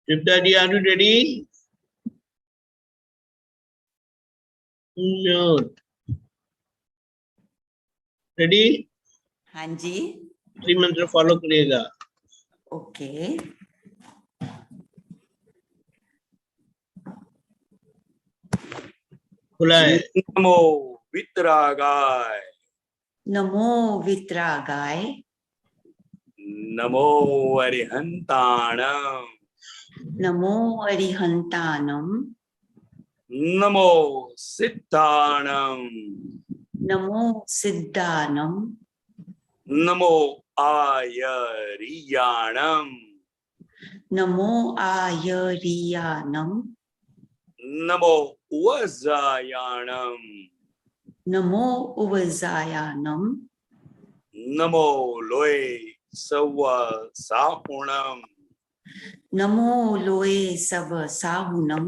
Triptadi, are you ready? No. Ready? हाँ जी, त्रिमंत्र follow करिएगा. Okay. खुला है. नमो वितरागाय. नमो वितरागाय. नमो अरिहंताणम. नमो अरिहंतानम. नमो सिद्धाणम. नमो सिद्धानम. नमो आयरियाणम. नमो आयरियानम. नमो वज्रायाणम. नमो उवजायानम. नमो लोय सव साहुणम. नमो लोए सब साहुनम.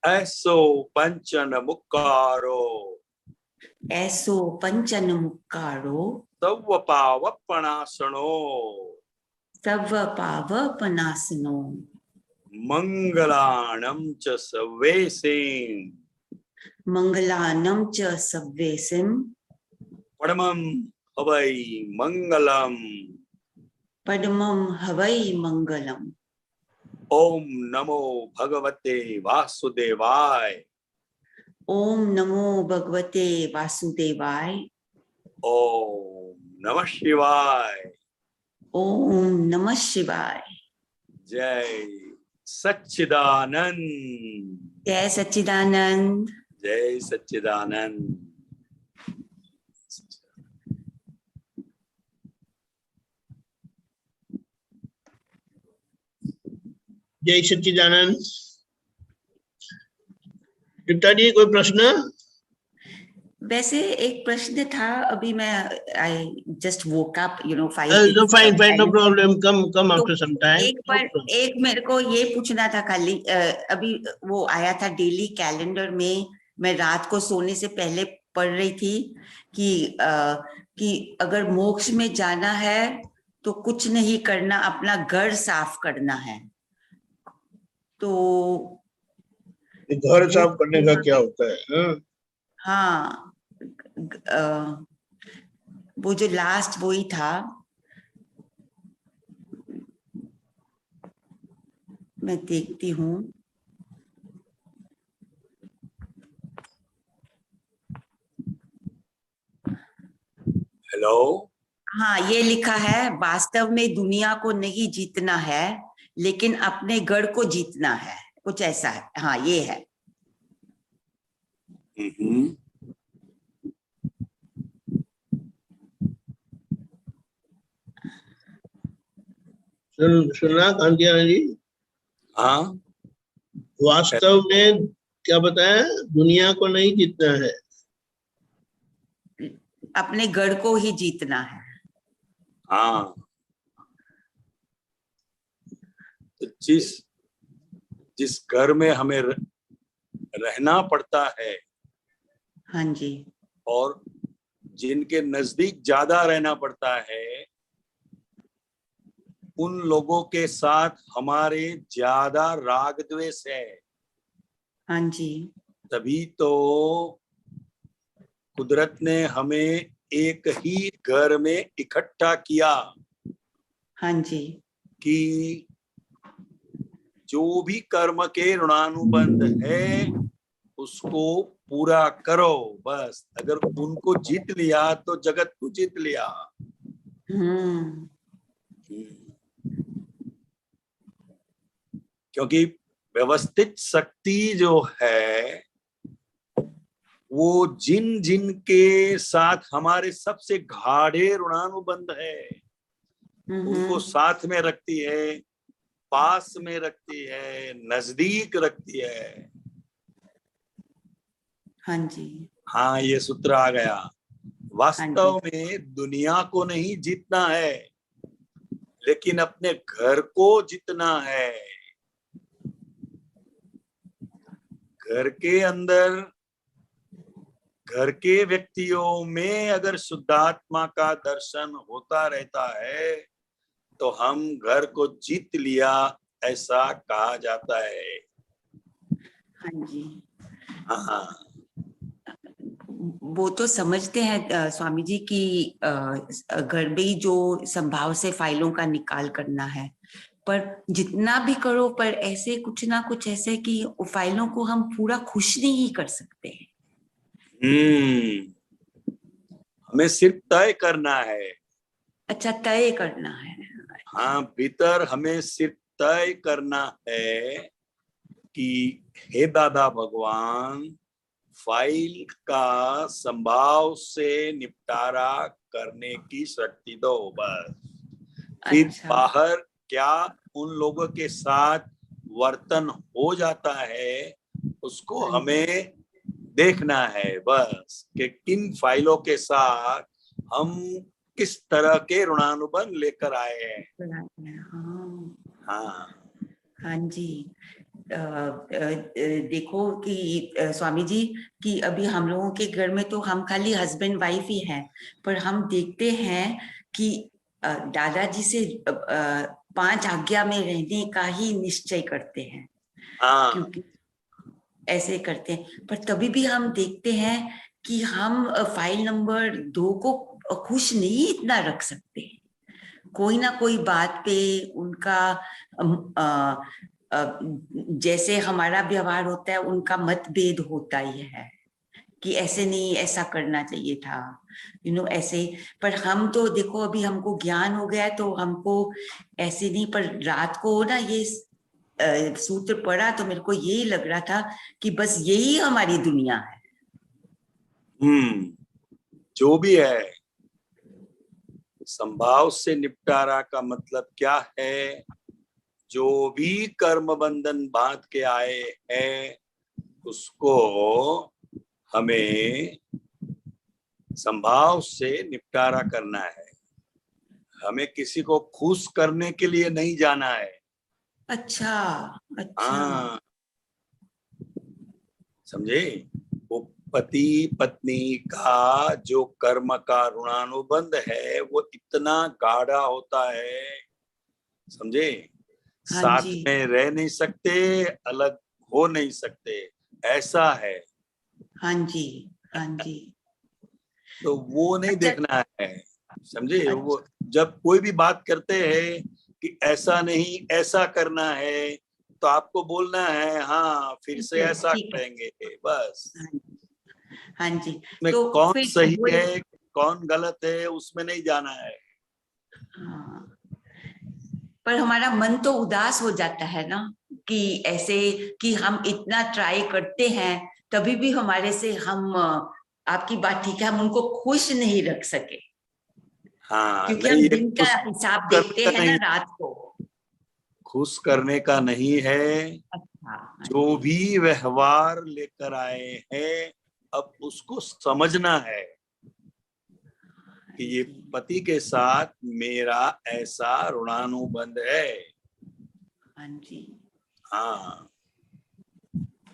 ऐसो पंचन मुक्कारो. ऐसो पंचन मुक्कारो. सव पावपणासनो. सर्व पावपनासनो. मंगलाणं च सवेसिं. मंगलानम च सव्वेसिम. परमं हवै मंगलम. पद्मं हवै मंगलम. ओम नमो भगवते वासुदेवाय. ओम नमो भगवते वासुदेवाय. ओम नमः शिवाय. ओम नमः शिवाय. जय सच्चिदानंद. जय सच्चिदानंद. जय सच्चिदानंद. जय सच्चिदानंद. ट्रिपटाडी, कोई प्रश्न? वैसे एक प्रश्न था, अभी मैं I just woke up, you know, 5 No, fine, no problem. Come after some time. एक मेरे को ये पूछना था खाली, अभी वो आया था डेली कैलेंडर में, मैं रात को सोने से पहले पढ़ रही थी कि अगर मोक्ष में जाना है तो कुछ नहीं करना, अपना घर साफ करना है. तो घर साफ करने का क्या होता है? हाँ, वो जो लास्ट वही था, मैं देखती हूँ. हेलो. हाँ, ये लिखा है, वास्तव में दुनिया को नहीं जीतना है लेकिन अपने घर को जीतना है, कुछ ऐसा है. हाँ, ये है. सुना कांतिया जी? हाँ, वास्तव में क्या बताया? दुनिया को नहीं जीतना है, अपने घर को ही जीतना है. हाँ. तो जिस घर में हमें रहना पड़ता है, हाँ जी, और जिनके नजदीक ज्यादा रहना पड़ता है, उन लोगों के साथ हमारे ज्यादा राग द्वेष है. हाँ जी, तभी तो कुदरत ने हमें एक ही घर में इकट्ठा किया हाँ जी, कि जो भी कर्म के ऋणानुबंध है उसको पूरा करो. बस अगर उनको जीत लिया तो जगत को जीत लिया. क्योंकि व्यवस्थित शक्ति जो है वो जिन जिन के साथ हमारे सबसे गाढ़े ऋणानुबंध है उनको साथ में रखती है, पास में रखती है, नजदीक रखती है. हाँ जी. हाँ, ये सूत्र आ गया. वास्तव में दुनिया को नहीं जीतना है लेकिन अपने घर को जीतना है. घर के अंदर, घर के व्यक्तियों में अगर शुद्धात्मा का दर्शन होता रहता है तो हम घर को जीत लिया ऐसा कहा जाता है। हाँ जी, हाँ, वो तो समझते हैं स्वामी जी कि घर में ही जो संभाव से फाइलों का निकाल करना है, पर जितना भी करो पर ऐसे कुछ ना कुछ ऐसे कि फाइलों को हम पूरा खुश नहीं कर सकते। हमें सिर्फ तय करना है। अच्छा, तय करना है। हाँ, भीतर हमें सिर्फ तय करना है कि हे दादा भगवान, फाइल का संभाव से निपटारा करने की शक्ति दो, बस। फिर अच्छा, बाहर क्या उन लोगों के साथ वर्तन हो जाता है, उसको हमें देखना है बस, कि किन फाइलों के साथ हम किस तरह के ऋणानुबंध लेकर आए हैं। हाँ, हाँ, हाँ जी। देखो कि स्वामी जी कि अभी हम लोगों के घर में तो हम खाली हस्बैंड वाइफ ही हैं, पर हम देखते हैं कि दादाजी से 5 आज्ञा में रहने का ही निश्चय करते हैं, हाँ, क्योंकि ऐसे करते हैं। पर तभी भी हम देखते हैं कि हम फाइल नंबर 2 को खुश नहीं इतना रख सकते। कोई ना कोई बात पे उनका जैसे हमारा व्यवहार होता है उनका मतभेद होता ही है कि ऐसे नहीं, ऐसा करना चाहिए था, ऐसे। पर हम तो देखो अभी हमको ज्ञान हो गया है तो हमको ऐसे नहीं, पर रात को ना ये सूत्र पढ़ा तो मेरे को यही लग रहा था कि बस यही हमारी दुनिया है। जो भी है, संभाव से निपटारा का मतलब क्या है? जो भी कर्म बंधन बांध के आए हैं उसको हमें संभाव से निपटारा करना है। हमें किसी को खुश करने के लिए नहीं जाना है। अच्छा, अच्छा। हाँ, समझे? वो पति पत्नी का जो कर्म का ऋणानुबंध है वो इतना गाढ़ा होता है, समझे? हाँ साथ जी, में रह नहीं सकते, अलग हो नहीं सकते, ऐसा है। हाँ जी, हाँ जी। तो वो नहीं अच्छा, देखना है, समझे? अच्छा। वो जब कोई भी बात करते हैं कि ऐसा नहीं ऐसा करना है, तो आपको बोलना है हाँ फिर से ऐसा ठीक है। करेंगे, बस। हाँ जी, हाँ जी। में तो कौन फिर सही वही, है कौन गलत है उसमें नहीं जाना है। हाँ, पर हमारा मन तो उदास हो जाता है ना कि ऐसे कि हम इतना ट्राई करते हैं तभी भी हमारे से हम आपकी बात ठीक है, हम उनको खुश नहीं रख सके, हाँ, क्योंकि नहीं, हम ये दिन का खुश हिसाब करने देखते का हैं ना नहीं, रात को। खुश करने का नहीं है। अच्छा, हाँ जो जी, भी व्यवहार लेकर आए हैं अब उसको समझना है हाँ कि ये जी, पति के साथ मेरा ऐसा ऋणानुबंध है। हाँ जी। हाँ,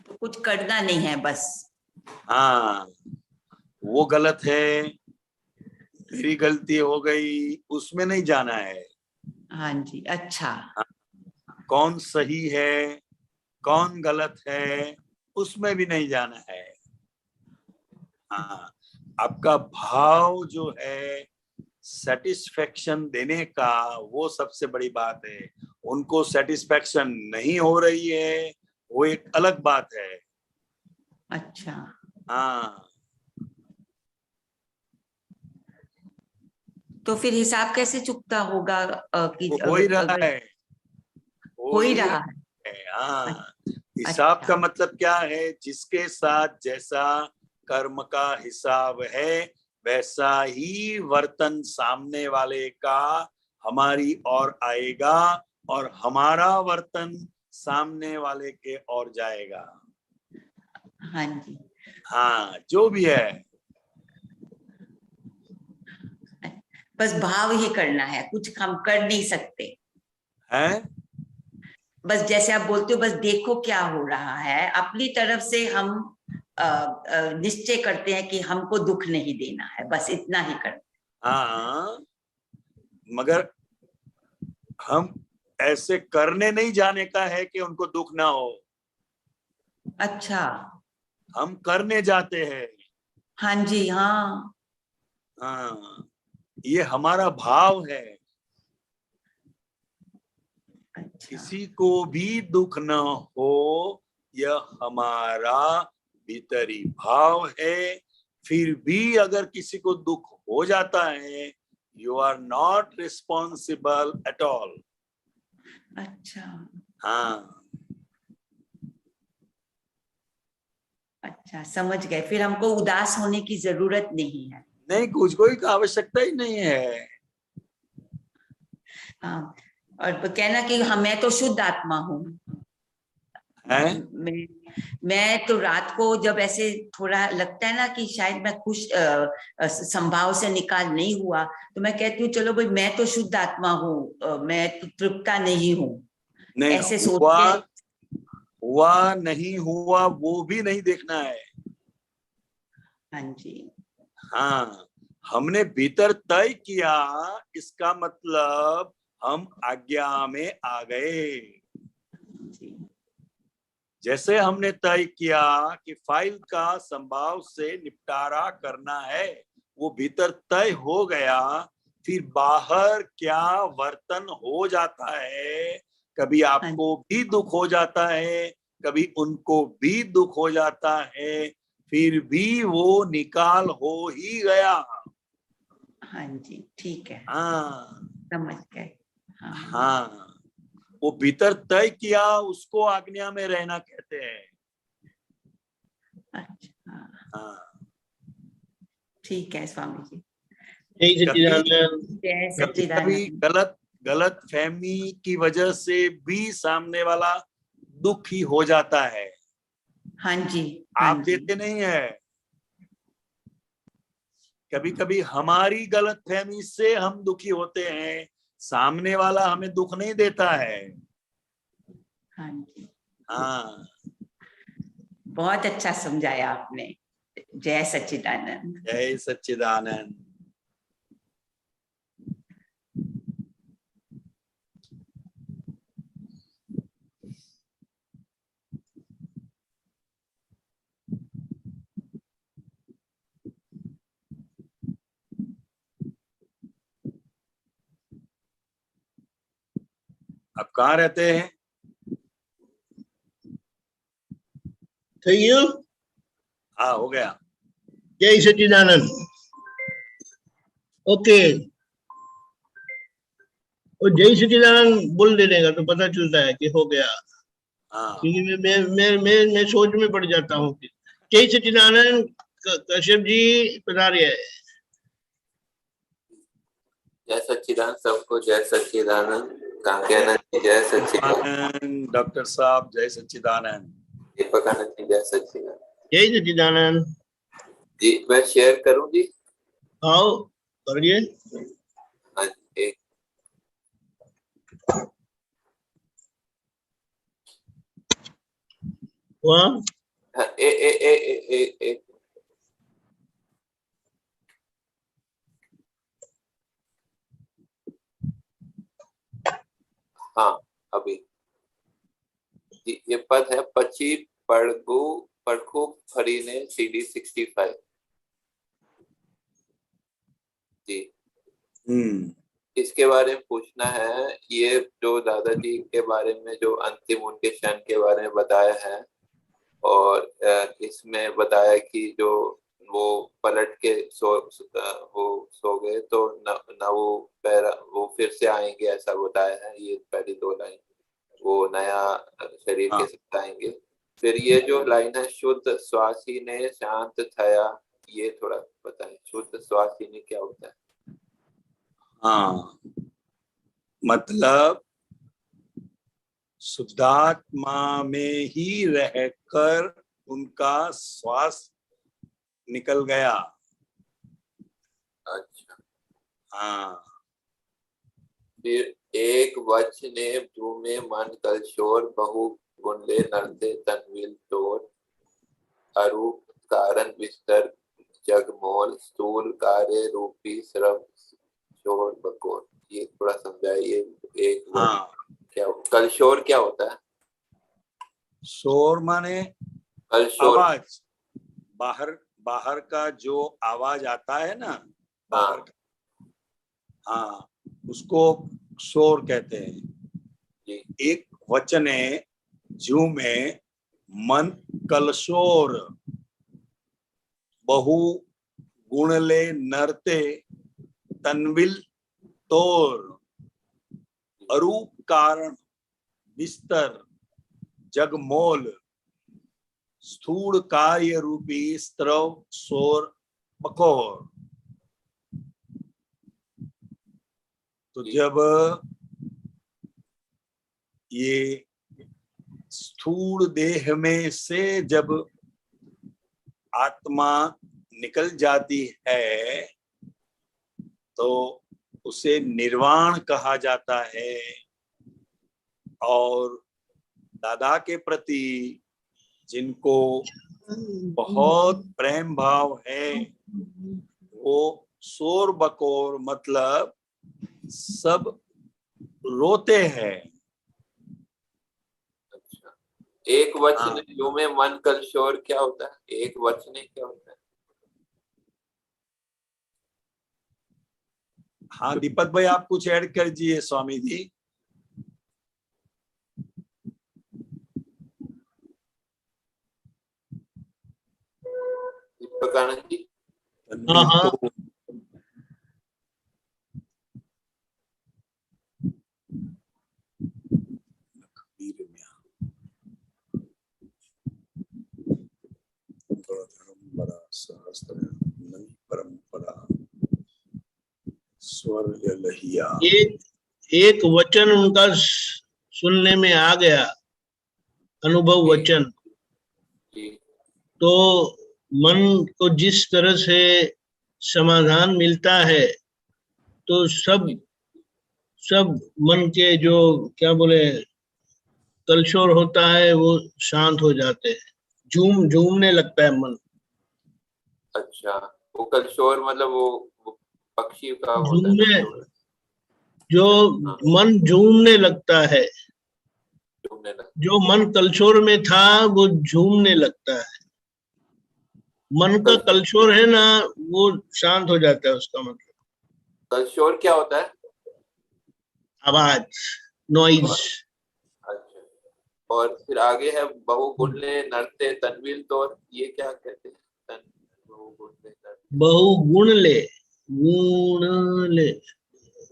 तो कुछ करना नहीं है बस। हाँ, वो गलत है, मेरी गलती हो गई, उसमें नहीं जाना है। हाँ जी, अच्छा। हाँ, कौन सही है कौन गलत है उसमें भी नहीं जाना है। हाँ, आपका भाव जो है सेटिस्फेक्शन देने का, वो सबसे बड़ी बात है। उनको सेटिस्फेक्शन नहीं हो रही है, वो एक अलग बात है। अच्छा, हाँ, तो फिर हिसाब कैसे चुकता होगा कि वो हो ही रहा अगर है, हो हो ही ही रहा रहा है। हाँ, है। हिसाब अच्छा, का मतलब क्या है? जिसके साथ जैसा कर्म का हिसाब है वैसा ही वर्तन सामने वाले का हमारी ओर आएगा और हमारा वर्तन सामने वाले के ओर जाएगा। हाँ जी। हाँ, जो भी है। बस भाव ही करना है, कुछ हम कर नहीं सकते। है बस जैसे आप बोलते हो, बस देखो क्या हो रहा है, अपनी तरफ से हम निश्चय करते हैं कि हमको दुख नहीं देना है, बस इतना ही करना हाँ, मगर हम ऐसे करने नहीं जाने का है कि उनको दुख ना हो। अच्छा, हम करने जाते हैं। हाँ जी, हाँ। हाँ, ये हमारा भाव है। अच्छा, किसी को भी दुख न हो, यह हमारा भीतरी भाव है। फिर भी अगर किसी को दुख हो जाता है, you are not responsible at all. अच्छा, हाँ, अच्छा, समझ गए। फिर हमको उदास होने की जरूरत नहीं है। नहीं, कुछ कोई का आवश्यकता ही नहीं है। हाँ, और कहना कि हाँ मैं तो शुद्ध आत्मा हूँ। हैं? मैं तो रात को जब ऐसे थोड़ा लगता है ना कि शायद मैं खुश संभाव से निकाल नहीं हुआ, तो मैं कहती हूँ चलो भाई मैं तो शुद्ध आत्मा हूँ, मैं तो तृप्ता नहीं हूँ, नहीं, ऐसे सोच हुआ के। हुआ नहीं हुआ वो भी नहीं देखना है। हाँ जी, हाँ, हमने भीतर तय किया, इसका मतलब हम आज्ञा में आ गए। जी, जैसे हमने तय किया कि फाइल का संभाव से निपटारा करना है, वो भीतर तय हो गया। फिर बाहर क्या वर्तन हो जाता है, कभी हाँ आपको भी दुख हो जाता है, कभी उनको भी दुख हो जाता है, फिर भी वो निकाल हो ही गया। हाँ जी, ठीक है, हाँ, समझ गए। हाँ, हाँ, वो भीतर तय किया, उसको आज्ञा में रहना कहते हैं। अच्छा, हाँ, ठीक है स्वामी जी। जय कभी सच्चिदानंद। जय कभी कभी सच्चिदानंद। गलत फहमी की वजह से भी सामने वाला दुखी हो जाता है। हाँ जी, हाँ आप जी, देते नहीं है। कभी कभी हमारी गलत फहमी से हम दुखी होते हैं, सामने वाला हमें दुख नहीं देता है। हाँ जी, हाँ, बहुत अच्छा समझाया आपने। जय सच्चिदानंद। जय सच्चिदानंद। अब कहाँ रहते हैं? Thank you. हाँ, हो गया। जय सच्चिदानंद। ओके, और जय सच्चिदानंद बोल देने का तो पता चलता है कि हो गया। हाँ, क्योंकि मैं सोच में पड़ जाता हूँ। जय सच्चिदानंद। कश्यप जी पधारे है। जय सच्चिदानंद सबको, जय सच्चिदानंद। कांग्यानंद जी जय सच्चिदानंद। डॉक्टर साहब जय सच्चिदानंद। दीपकानंद जी जय सच्चिदानंद। जय सच्चिदानंद। जी मैं शेयर करूं जी? आओ करिए। हाँ जी, एक वहाँ हाँ, एक हाँ अभी जी, ये पद है पची पड़गु पड़खु फरीने CD 65 जी। इसके बारे में पूछना है, ये जो दादाजी के बारे में जो अंतिम उनके क्षण के बारे में बताया है, और इसमें बताया कि जो वो पलट के वो सो गए तो न वो फिर से आएंगे, ऐसा बताया है। ये पहली दो लाइन, वो नया शरीर के हाँ, साथ आएंगे। फिर ये जो लाइन है, शुद्ध श्वासी ने शांत थया, ये थोड़ा बताएं, शुद्ध श्वासी ने क्या होता है? हाँ, मतलब शुद्धात्मा में ही रहकर उनका श्वास निकल गया। अच्छा, हाँ, फिर एक वच ने धूमे मन कलशोर, बहु गुंडे नरते तनविल तोर, अरूप कारण विस्तर जगमोल, स्थूल कार्य रूपी श्रव शोर बकोर। ये थोड़ा समझाइए, एक वच। हाँ, क्या कलशोर क्या होता है? शोर माने कलशोर। आवाज, बाहर बाहर का जो आवाज आता है ना, बाहर का, हाँ, उसको शोर कहते हैं। जी। एक वचन है जू में मन कलशोर बहु गुणले नरते तनविल तोर अरूप कारण विस्तर जगमोल स्थूल कार्य रूपी स्त्रव सोर बकोर। तो जब ये स्थूल देह में से जब आत्मा निकल जाती है तो उसे निर्वाण कहा जाता है। और दादा के प्रति जिनको बहुत प्रेम भाव है वो शोर बकोर मतलब सब रोते हैं। अच्छा, एक वचन हाँ। जो में मन कलशोर क्या होता है? एक वचन क्या होता है? हाँ दीपक भाई, आप कुछ ऐड कर दीजिए स्वामी जी। दीपक आनंद जी। हाँ हाँ। तो परंपरा स्वर लहिया। एक वचन उनका सुनने में आ गया, अनुभव वचन, जी। तो मन को जिस तरह से समाधान मिलता है तो सब मन के जो क्या बोले कलशोर होता है वो शांत हो जाते हैं, झूमने लगता है मन। अच्छा, वो कलशोर मतलब वो पक्षी का होता है ना झूमने, शोर? जो हाँ, मन झूमने लगता है, झूमने लगता। जो मन कलशोर में था वो झूमने लगता है। मन का कलशोर है ना वो शांत हो जाता है, उसका मतलब कलशोर क्या होता है? आवाज, नॉइज। अच्छा, और फिर आगे है बहुगुणले नरते तनविल तोर, ये क्या कहते हैं? बहुगुणले नरते। बहुगुणले, गुणले,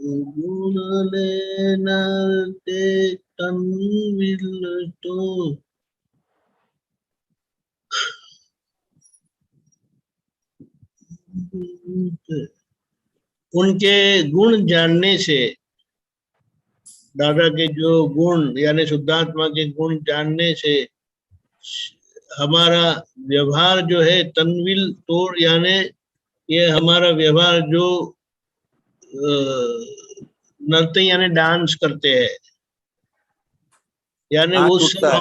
गुणले नरते तन्विल तो। उनके गुण जानने से, दादा के जो गुण यानी शुद्धात्मा के गुण जानने से हमारा व्यवहार जो है तन्विल तोड़, यानी ये हमारा व्यवहार जो नृत्य यानी डांस करते हैं, यानी वो नाच सब उठता है,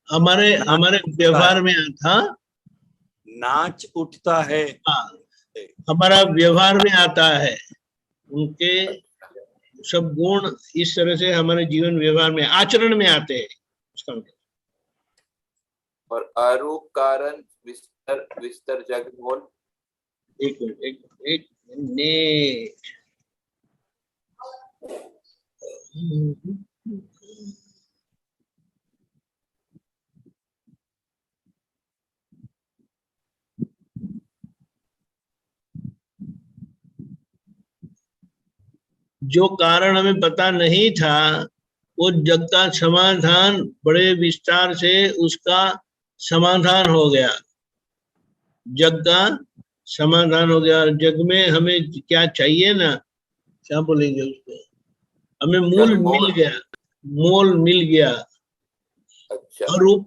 हमारे नाच हमारे उठता है, व्यवहार में आता। नाच उठता है। हाँ, हमारा व्यवहार में आता है। उनके सब गुण इस तरह से हमारे जीवन व्यवहार में आचरण में आते हैं, उसका मतलब। और अरूप कारण विस्तर विस्तर जगमोल। एक मिनट, एक मिनट। जो कारण हमें पता नहीं था वो जग का समाधान बड़े विस्तार से उसका समाधान हो गया। जग का समाधान हो गया। जग में हमें क्या चाहिए ना, क्या बोलेंगे उसको, हमें मूल मिल जगमोल। गया, मोल मिल गया। अच्छा, अरूप,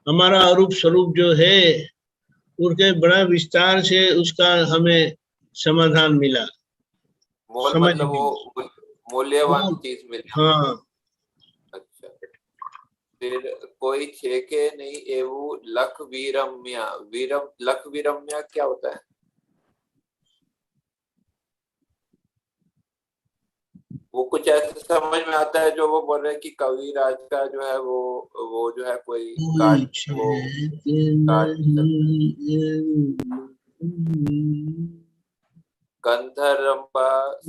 हमारा अरूप स्वरूप जो है उसके बड़ा विस्तार से उसका हमें समाधान मिला, मोल समझ मतलब मिली। वो मूल्यवान मोल, चीज मिली। हाँ। अच्छा, फिर कोई छेके नहीं एवं लख वीरम्या, वीरम लख वीरम्या क्या होता है? वो कुछ ऐसा समझ में आता है जो वो बोल रहे हैं कि कविराज का जो है वो जो है कोई काट वो काट गंधर्व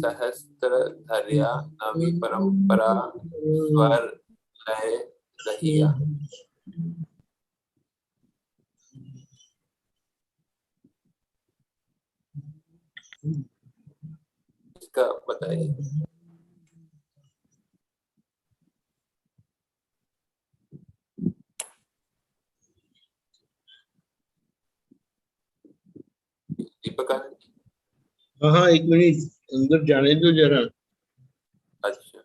सहस्त्रधर्या नवी परंपरा स्वर लय लहिया। इसका बताइए। दीपक हाँ, एक मिनट अंदर जाने दो जरा। अच्छा,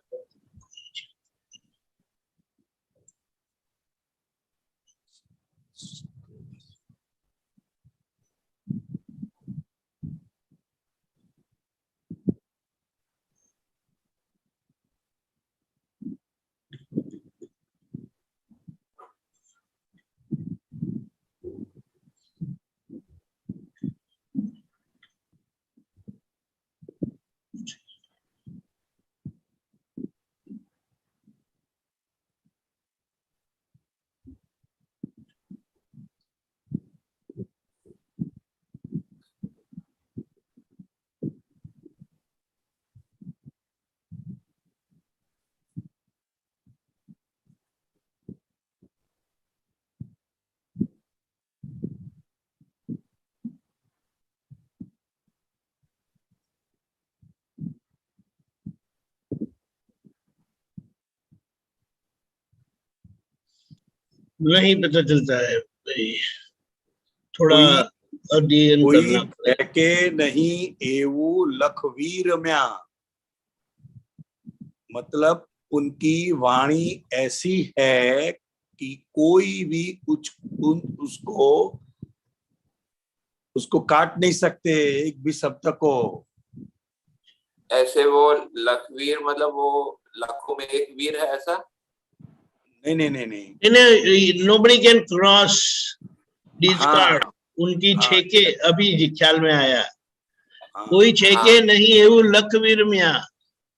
नहीं पता चलता है भाई, थोड़ा कोई अध्ययन कोई करना पड़ेगा। के नहीं एवु लखवीर म्या, मतलब उनकी वाणी ऐसी है कि कोई भी उसको काट नहीं सकते एक भी शब्द को। ऐसे वो लखवीर मतलब वो लाखों में एक वीर है ऐसा? नहीं नहीं नहीं नहीं, nobody can cross this हाँ card। उनकी हाँ छेके अभी ख्याल में आया, हाँ, कोई छेके नहीं है वो लखवीर मिया,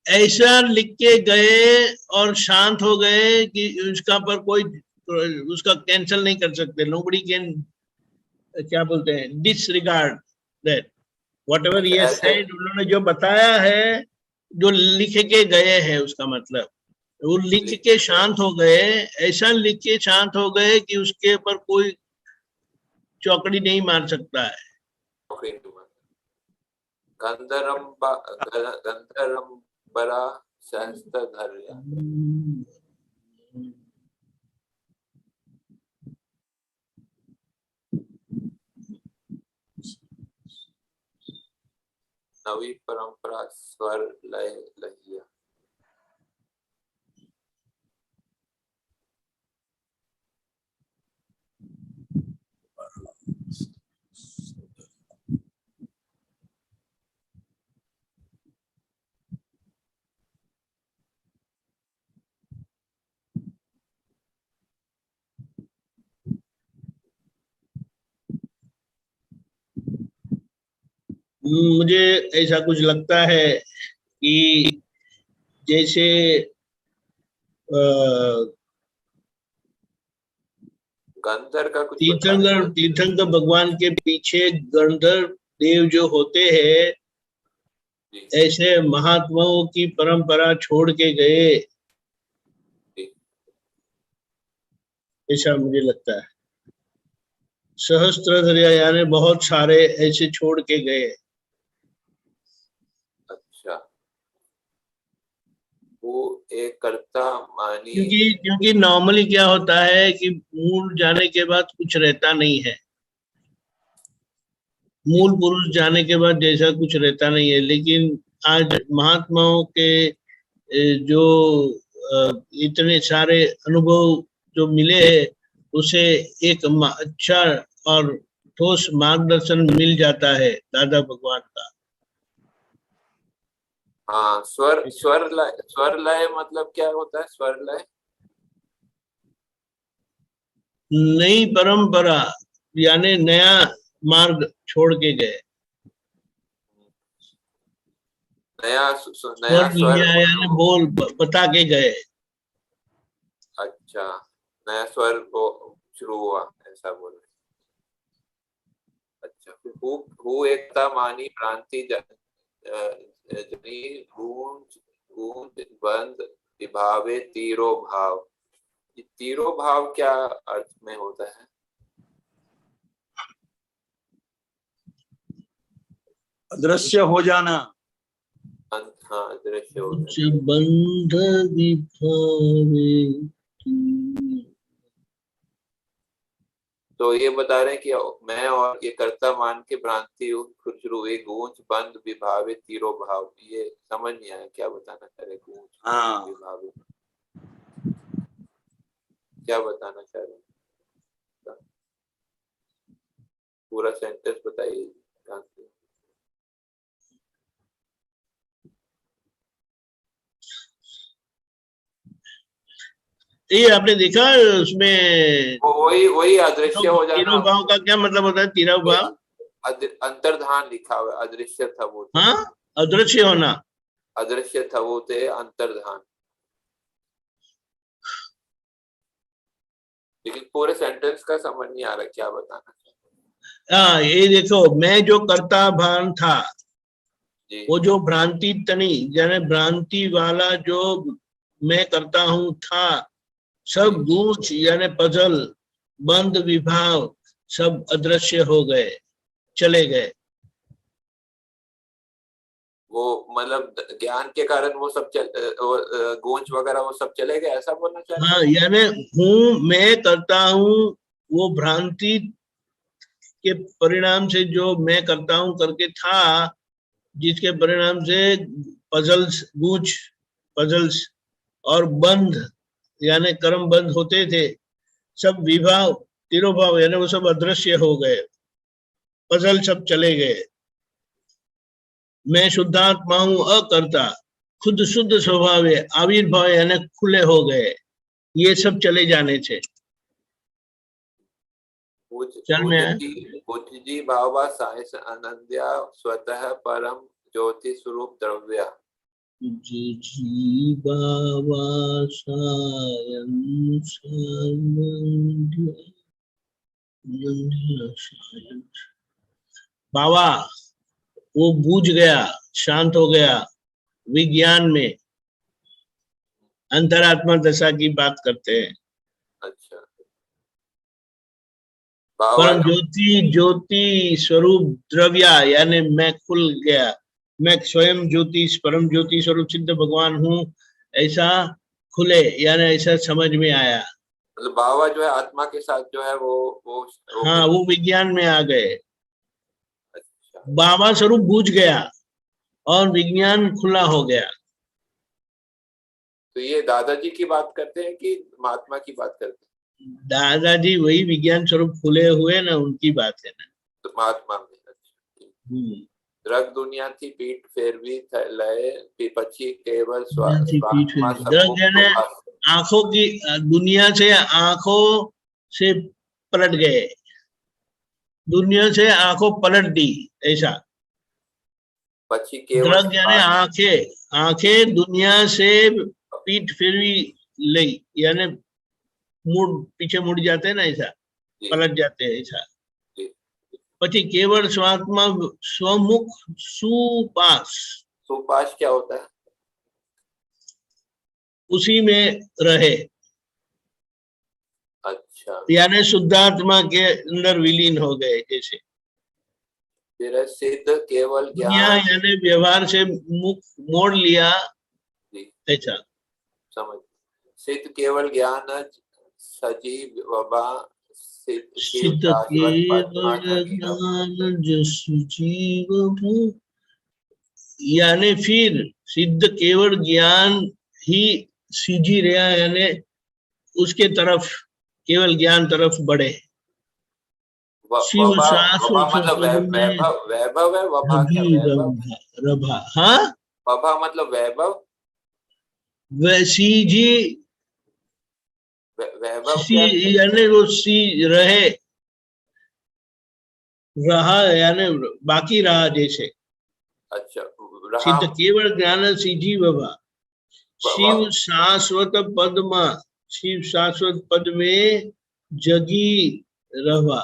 ऐसा लिख के गए और शांत हो गए कि उसका पर कोई उसका कैंसिल नहीं कर सकते। nobody can, क्या बोलते हैं, डिसरिगार्ड दैट व्हाटएवर अच्छा ये ऐसे सेड, उन्होंने जो बताया है, जो लिख के गए हैं, उसका मतलब वो लिख लिख के शांत हो गए, ऐसा लिख के शांत हो गए कि उसके ऊपर कोई चौकड़ी नहीं मार सकता है। गंधर्वरा सहस्त्रधर्या। नवी परंपरा स्वर लय लहिया। मुझे ऐसा कुछ लगता है कि जैसे गंधर का कुछ तीर्थंकर तीर्थंकर भगवान के पीछे गंधर्व देव जो होते हैं, ऐसे महात्माओं की परंपरा छोड़ के गए, ऐसा मुझे लगता है। सहस्त्रधर्या यानी बहुत सारे ऐसे छोड़ के गए। अच्छा, वो एक कर्ता मानी। क्योंकि नॉर्मली क्या होता है कि मूल जाने के बाद कुछ रहता नहीं है, मूल पुरुष जाने के बाद जैसा कुछ रहता नहीं है। लेकिन आज महात्माओं के जो इतने सारे अनुभव जो मिले हैं, उसे एक अच्छा और ठोस मार्गदर्शन मिल जाता है दादा भगवान का। हाँ, स्वर लय मतलब क्या होता है? स्वर लय नई परंपरा यानी नया मार्ग छोड़ के गए। नया स्वर स्वर। लिया यानी बोल बता के गए। अच्छा, नया स्वर वो शुरू हुआ, ऐसा बोल रहे। अच्छा, हु एकता मानी भ्रांति जनी गूंज गूंज बंद विभावे तीरो भाव। ये तीरो भाव क्या अर्थ में होता है? अदृश्य हो जाना। हाँ, दृश्य हो कुछ जाना। बंध विभावे। तो ये बता रहे हैं कि मैं और ये कर्ता मान के भ्रांति शुरू हुई, गूंज बंद विभावे तीरो भाव। ये समझ नहीं आया क्या बताना चाह रहे? गूंज हाँ। विभावे क्या बताना चाह रहे? पूरा सेंटेंस बताइए। ये आपने देखा उसमें वही वही अदृश्य हो जाना। तीनों भाव का क्या मतलब होता है? तीनों भाव अंतर्धान लिखा हुआ है, अदृश्य था वो। हाँ, अदृश्य होना। अदृश्य था वो थे अंतर्धान। लेकिन पूरे सेंटेंस का समझ नहीं आ रहा क्या बताना। हाँ, ये देखो, मैं जो करता भान था, जी। वो जो भ्रांति तनी यानी भ्रांति वाला जो मैं करता हूँ था, सब गूंच यानी पजल, बंद विभाव सब अदृश्य हो गए, चले गए। वो मतलब ज्ञान के कारण वो सब गूंज वगैरह वो सब चले गए, ऐसा बोलना चाह रहे हैं? हाँ, यानी हूँ मैं करता हूँ, वो भ्रांति के परिणाम से जो मैं करता हूँ करके था, जिसके परिणाम से पजल्स गूंच पजल्स और बंध यानी कर्म बंद होते थे, सब विभाव तिरोभाव यानी वो सब अदृश्य हो गए, पजल सब चले गए। मैं शुद्धात्मा हूं, अकर्ता, खुद शुद्ध स्वभाव है, आविर्भाव यानी खुले हो गए, ये सब चले जाने से। चल में पूज्य भावा साइंस अनंत्या स्वतः परम ज्योति स्वरूप द्रव्या। बाबा वो बूझ गया, शांत हो गया विज्ञान में, अंतरात्मा दशा की बात करते हैं। अच्छा, परम ज्योति ज्योति स्वरूप द्रव्या यानी मैं खुल गया, मैं स्वयं ज्योति परम ज्योति स्वरूप सिद्ध भगवान हूँ, ऐसा खुले यानी ऐसा समझ में आया। मतलब बाबा जो है आत्मा के साथ जो है वो हाँ, वो विज्ञान में आ गए। अच्छा। बाबा स्वरूप बूझ गया और विज्ञान खुला हो गया। तो ये दादाजी की बात करते हैं कि महात्मा की बात करते हैं? दादाजी वही विज्ञान स्वरूप खुले हुए ना, उनकी बात है ना। तो महात्मा में द्रग दुनिया थी पीठ फेरवी लय पची केवल द्रग यानी आंखों की दुनिया से, आंखों से पलट गए, दुनिया से आंखों पलट दी, ऐसा। पची केवल द्रग यानी आंखें, आंखें दुनिया से पीठ फेरवी ले यानी मुड़ पीछे मुड़ जाते हैं ना, ऐसा पलट जाते हैं, ऐसा। पची केवल स्वात्मा स्वमुख सुपास, सुपास क्या होता है? उसी में रहे। अच्छा, यानी शुद्धात्मा के अंदर विलीन हो गए जैसे। फिर सिद्ध केवल ज्ञान यानी व्यवहार से मुख मोड़ लिया, ऐसा समझ। सिद्ध केवल ज्ञान सजीव वबा सिद्ध केवल ज्ञान जसु जीव, यानी फिर सिद्ध केवल ज्ञान ही सीजी रहा, यानी उसके तरफ केवल ज्ञान तरफ बढ़े। शिव मतलब वैभव है। वबा क्या वैभव? रभा, हाँ, वबा मतलब वैभव। वैसी जी वैभव यानी वो सी रहे, रहा यानी बाकी रहा जैसे। अच्छा, सिद्ध केवल ज्ञान सिद्धि भवा। शिव शाश्वत पद में, शिव शाश्वत पद में जगी रहा।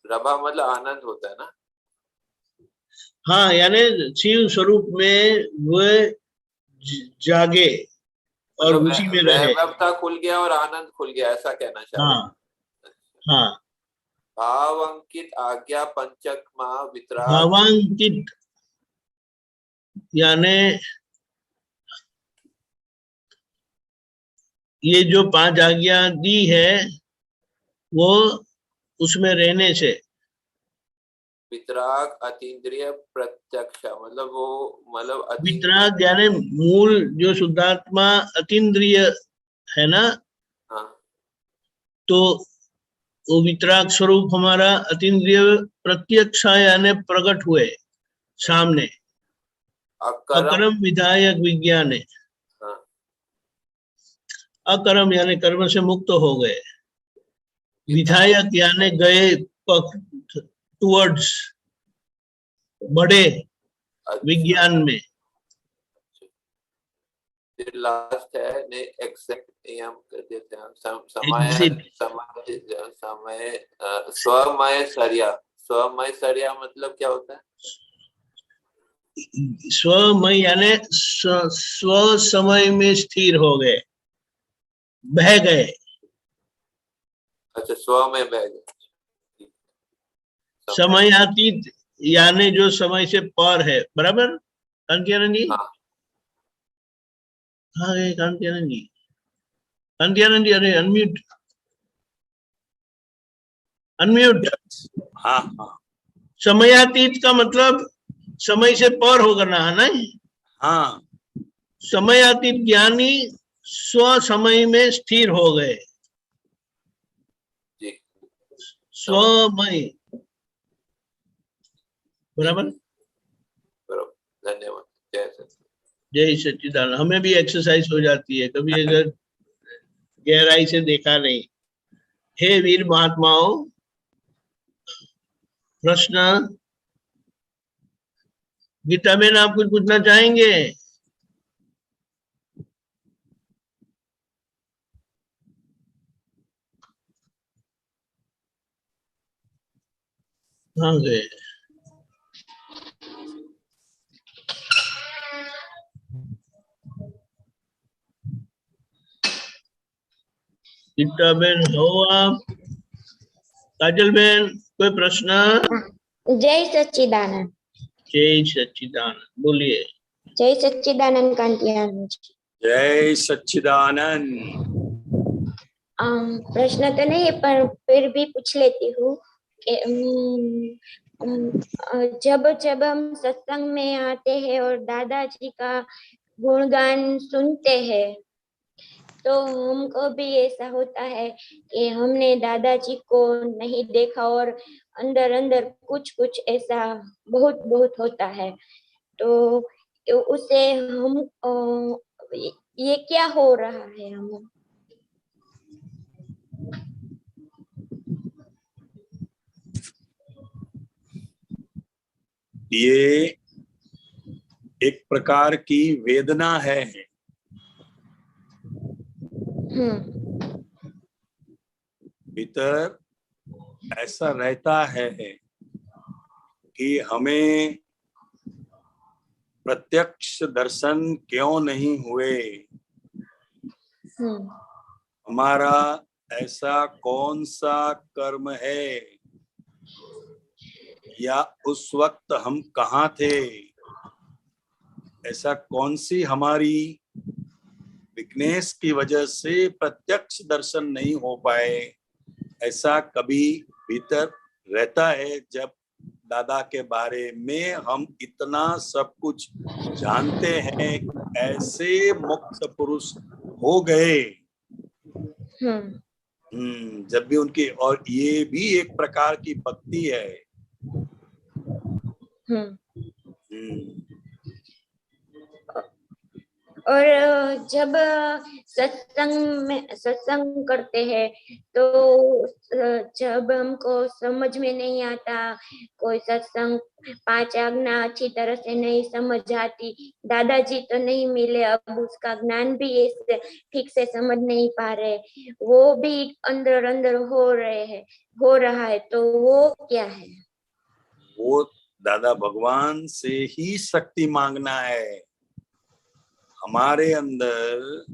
रभा मतलब आनंद होता है ना। हाँ, यानी शिव स्वरूप में वह जागे और मतलब उसी में रहे। वैभवता खुल गया और आनंद खुल गया, ऐसा कहना चाह रहे हैं। हाँ हाँ, भावांकित आज्ञा पंचक मां वितराग। भावांकित यानी ये जो 5 आज्ञा दी है वो उसमें रहने से। वितराग अतीन्द्रिय प्रत्यक्ष मतलब वो मतलब वितराग यानी मूल जो शुद्धात्मा अतीन्द्रिय है ना, हाँ तो वो वितराग स्वरूप हमारा अतीन्द्रिय प्रत्यक्ष यानी प्रकट हुए सामने। अकर्म विधायक विज्ञान है। हाँ। अकर्म यानी कर्म से मुक्त हो गए, विधायक यानी गए टुवर्ड्स, बड़े विज्ञान में। फिर लास्ट है ने एक्सेप्ट नियम कर देते हैं Exit. समय स्वमय सर्या। स्वमय सर्या मतलब क्या होता है? स्वमय यानी स्व समय में स्थिर हो गए, बह गए। अच्छा, स्व में बह गए। समयातीत यानी जो समय से पर है, बराबर कांतियानंद जी? हाँ हाँ कांतियानंद जी, कांतियानंद जी, अरे अनम्यूट अनम्यूट। हाँ हाँ समयातीत का मतलब समय से पर हो करना है ना। हाँ, समयातीत ज्ञानी स्व समय में स्थिर हो गए, जी स्वमय, बराबर। बराबर, धन्यवाद। जय सच्चिदानंद। जय सच्चिदानंद। हमें भी एक्सरसाइज हो जाती है कभी अगर गहराई से देखा नहीं। हे वीर महात्माओं, प्रश्न गीता बहन आप कुछ पूछना चाहेंगे? हाँ गए। गीता बहन हो आप? काजल बहन कोई प्रश्न? जय सच्चिदानंद। जय सच्चिदानंद, बोलिए। जय सच्चिदानंद कांतियानंद जी। जय सच्चिदानंद। प्रश्न तो नहीं है पर फिर भी पूछ लेती हूँ कि जब जब हम सत्संग में आते हैं और दादाजी का गुणगान सुनते हैं तो हमको भी ऐसा होता है कि हमने दादाजी को नहीं देखा और अंदर अंदर कुछ कुछ ऐसा बहुत बहुत होता है। तो उसे हम ये क्या हो रहा है हम? ये एक प्रकार की वेदना है। भीतर ऐसा रहता है कि हमें प्रत्यक्ष दर्शन क्यों नहीं हुए, हमारा ऐसा कौन सा कर्म है, या उस वक्त हम कहाँ थे, ऐसा कौन सी हमारी वीकनेस की वजह से प्रत्यक्ष दर्शन नहीं हो पाए। ऐसा कभी भीतर रहता है जब दादा के बारे में हम इतना सब कुछ जानते हैं, ऐसे मुक्त पुरुष हो गए। जब भी उनकी, और ये भी एक प्रकार की भक्ति है। और जब सत्संग करते हैं तो जब हमको समझ में नहीं आता, कोई सत्संग 5 आज्ञा अच्छी तरह से नहीं समझ आती, दादाजी तो नहीं मिले, अब उसका ज्ञान भी ऐसे ठीक से समझ नहीं पा रहे, वो भी अंदर अंदर हो रहा है, तो वो क्या है? वो दादा भगवान से ही शक्ति मांगना है। हमारे अंदर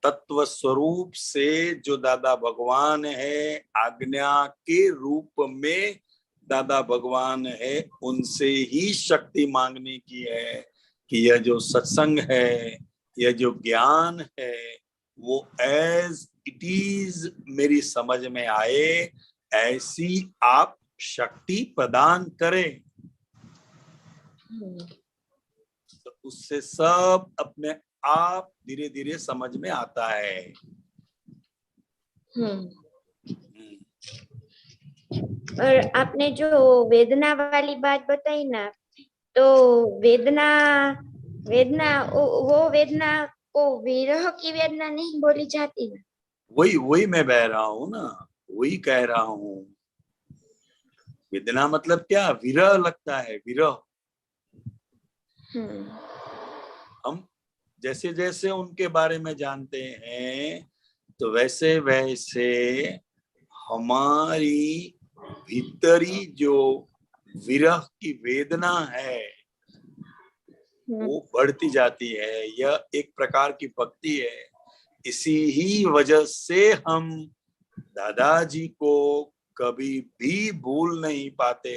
तत्व स्वरूप से जो दादा भगवान है, आज्ञा के रूप में दादा भगवान है, उनसे ही शक्ति मांगने की है कि यह जो सत्संग है, यह जो ज्ञान है, वो एज इट इज मेरी समझ में आए, ऐसी आप शक्ति प्रदान करें। तो उससे सब अपने आप धीरे धीरे समझ में आता है। और आपने जो वेदना वाली बात बताई ना, तो वेदना वो वेदना को विरह की वेदना नहीं बोली जाती ना? वही मैं बह रहा हूँ ना, वही कह रहा हूँ। वेदना मतलब क्या? विरह लगता है, विरह। हम जैसे जैसे उनके बारे में जानते हैं, तो वैसे वैसे हमारी भीतरी जो विरह की वेदना है, वो बढ़ती जाती है। यह एक प्रकार की भक्ति है। इसी ही वजह से हम दादाजी को कभी भी भूल नहीं पाते।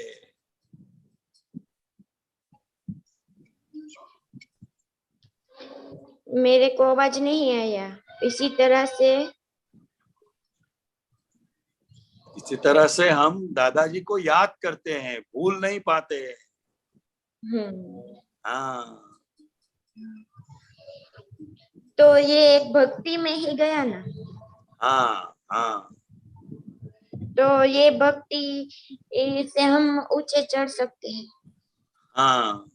मेरे को आवाज नहीं आया। इसी तरह से हम दादाजी को याद करते हैं, भूल नहीं पाते। हाँ, तो ये एक भक्ति में ही गया ना? हाँ। तो ये भक्ति से हम ऊंचे चढ़ सकते हैं। हाँ।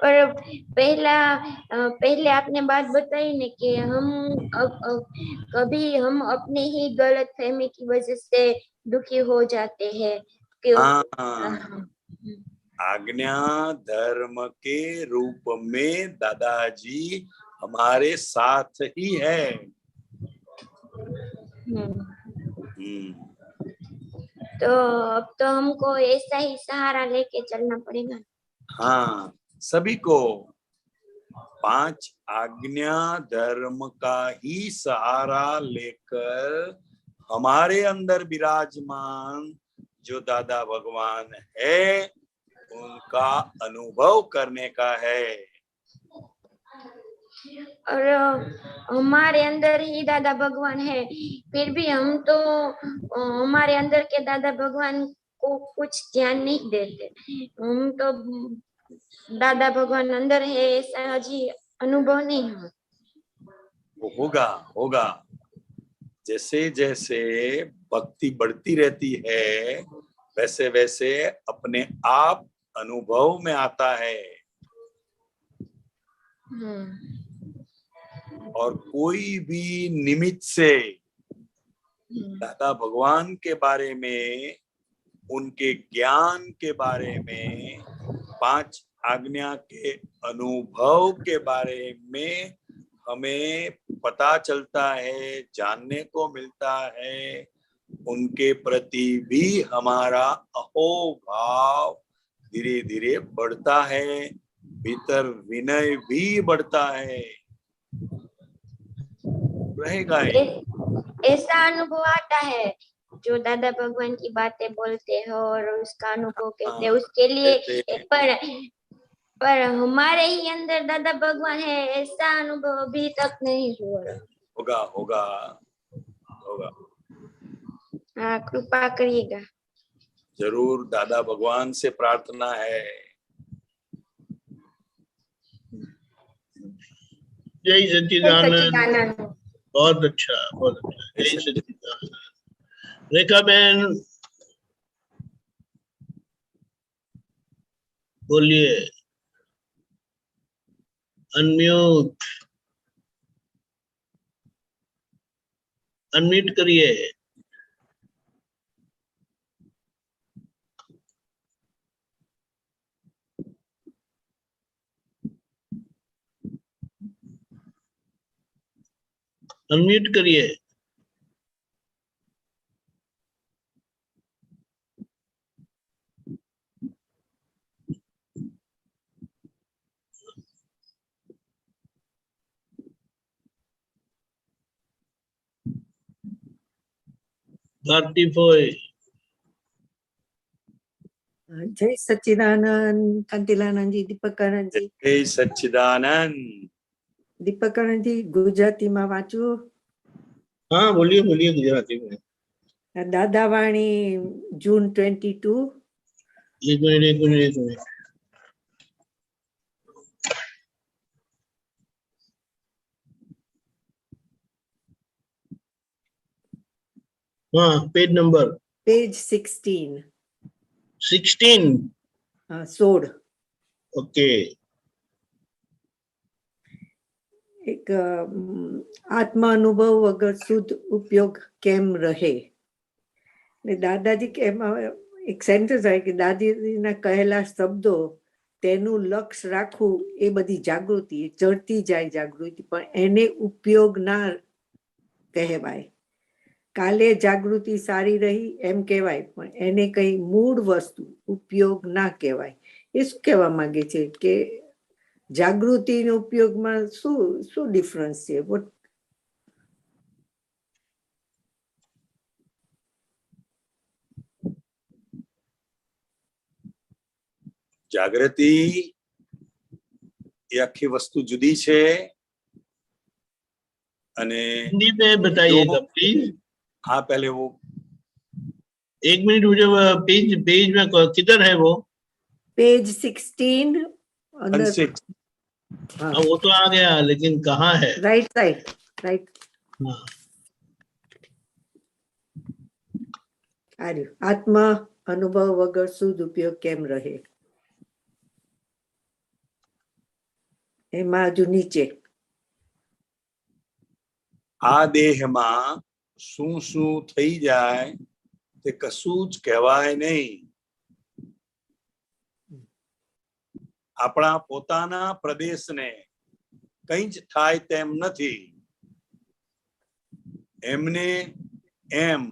और पहले आपने बात बताई ना कि हम कभी हम अपने ही गलत फहमी की वजह से दुखी हो जाते हैं। आज्ञा धर्म के रूप में दादाजी हमारे साथ ही है। तो अब तो हमको ऐसा ही सहारा लेके चलना पड़ेगा। हाँ, सभी को 5 आज्ञा धर्म का ही सहारा लेकर हमारे अंदर विराजमान जो दादा भगवान है, उनका अनुभव करने का है। और हमारे अंदर ही दादा भगवान है, फिर भी हम तो हमारे अंदर के दादा भगवान को कुछ ध्यान नहीं देते। हम तो दादा भगवान अंदर है ऐसा हजी अनुभव नहीं होगा। जैसे जैसे भक्ति बढ़ती रहती है, वैसे वैसे अपने आप अनुभव में आता है। और कोई भी निमित्त से दादा भगवान के बारे में, उनके ज्ञान के बारे में, 5 आज्ञा के अनुभव के बारे में हमें पता चलता है, जानने को मिलता है। उनके प्रति भी हमारा अहोभाव धीरे धीरे बढ़ता है, भीतर विनय भी बढ़ता है, रहेगा। ऐसा अनुभव आता है जो दादा भगवान की बातें बोलते हैं और उसका अनुभव कहते हैं, उसके लिए पर हमारे ही अंदर दादा भगवान है, ऐसा अनुभव अभी तक नहीं हुआ। होगा। हाँ, कृपा करिएगा। जरूर, दादा भगवान से प्रार्थना है। जय सच्चिदानंद। बहुत अच्छा। जय सच्चिदानंद। रेखा बहन बोलिए, अनम्यूट। अनम्यूट करिए। अनम्यूट करिए। भारती फोय। जय सच्चिदानंद कांतिलानंद जी, दीपकानंद जी। जय सच्चिदानंद। दीपकानंद जी, गुजराती में वाँचू। हाँ बोलिए बोलिए गुजराती में। दादा वाणी जून 22। एक मिनट एक मिनट एक मिनट। हाँ पेज नंबर पेज 16। 16। हाँ 16। ओके। एक आत्मा अनुभव वगर शुद्ध उपयोग केम रहे। ने दादाजी के एक सेंटेन्स है कि दादाजी ना कहेला शब्दों तेनु लक्ष्य राखવું એ બધી જાગૃતિ ચડતી જાય જાગૃતિ, પણ એને ઉપયોગ ના કહેવાય। કાલે જાગૃતિ સારી રહી એમ કહેવાય, પણ એને કઈ મૂળ વસ્તુ ઉપયોગ ના કહેવાય। એ શું કહેવા માંગે છે કે જાગૃતિનો ઉપયોગમાં શું શું ડિફરન્સ છે? जागृति ये आखी वस्तु जुदी छे अने हिंदी में बताइएगा प्लीज। हाँ पहले वो एक मिनट मुझे पेज पेज में किधर है वो? पेज 16 अंदर। 16। हाँ वो तो आ गया लेकिन कहाँ है? Right side right. हाँ आत्मा अनुभव वगर शुद्ध उपयोग केम रहे। एमा जो नीचे आ देह में शू शू थई जाए ते कशुं ज कहेवाय नहीं। आपणा पोताना प्रदेश ने कई ज थाय तेम नथी। एमने एम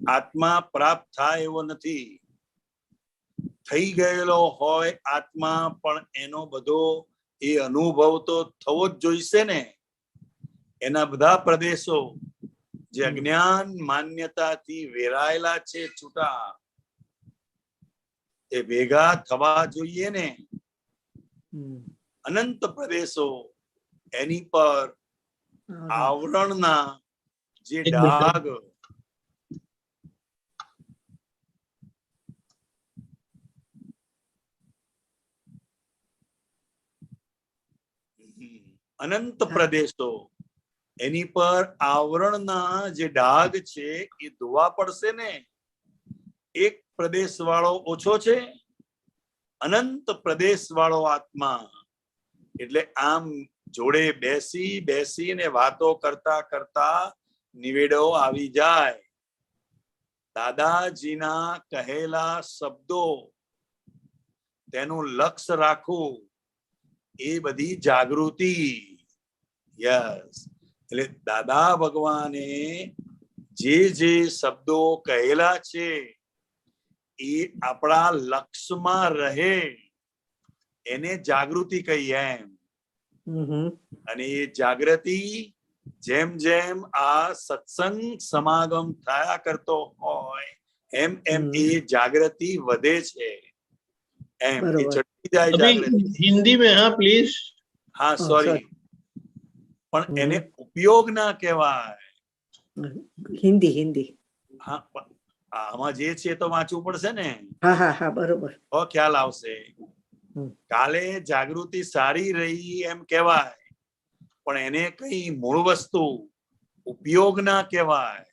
आत्मा प्राप्त थाय एवो नथी। थई गयेलो होय आत्मा पण एनो बधो ए अनुभव तो थवो ज जोईशे ने। एना बधा प्रदेशो जे अज्ञान मान्यता थी वेरायेला छे छूटा ए भेगा थवा जोईए ने। अनंत प्रदेशो एनी पर आवरणना जे डाग अनंत प्रदेशो एनी पर आवरणना जे डाग छे ए धोवा पड़शे ने। एक प्रदेश वाळो ओछो छे, अनंत प्रदेश वाळो आत्मा। એટલે આમ જોડે બેસી બેસીને વાતો કરતા કરતા નિવેડો આવી જાય। દાદાજીના કહેલા શબ્દો તેનું લક્ષ્ય રાખવું એ બધી જાગૃતિ। યસ, એટલે દાદા ભગવાને જે જે શબ્દો કહેલા છે એ આપણા લક્ષ્યમાં રહે એને જાગૃતિ કહીએ એમ। અને એ જાગૃતિ જેમ જેમ આ સત્સંગ સમાગમ થયા કરતો હોય એમ એમ એ જાગૃતિ વધે છે એમ એ ચડતી જાય જાગૃતિ। हिंदी में हाँ प्लीज। हाँ सॉरी, पण એને ઉપયોગ ના કહેવાય। हिंदी हिंदी हाँ આમાં જે છે તો વાંચવું પડશે ને। हाँ हाँ हाँ बरोबर। તો ખ્યાલ આવશે। કાલે જાગૃતિ સારી રહી એમ કહેવાય, પણ એને કઈ મૂળ વસ્તુ ઉપયોગ ના કહેવાય।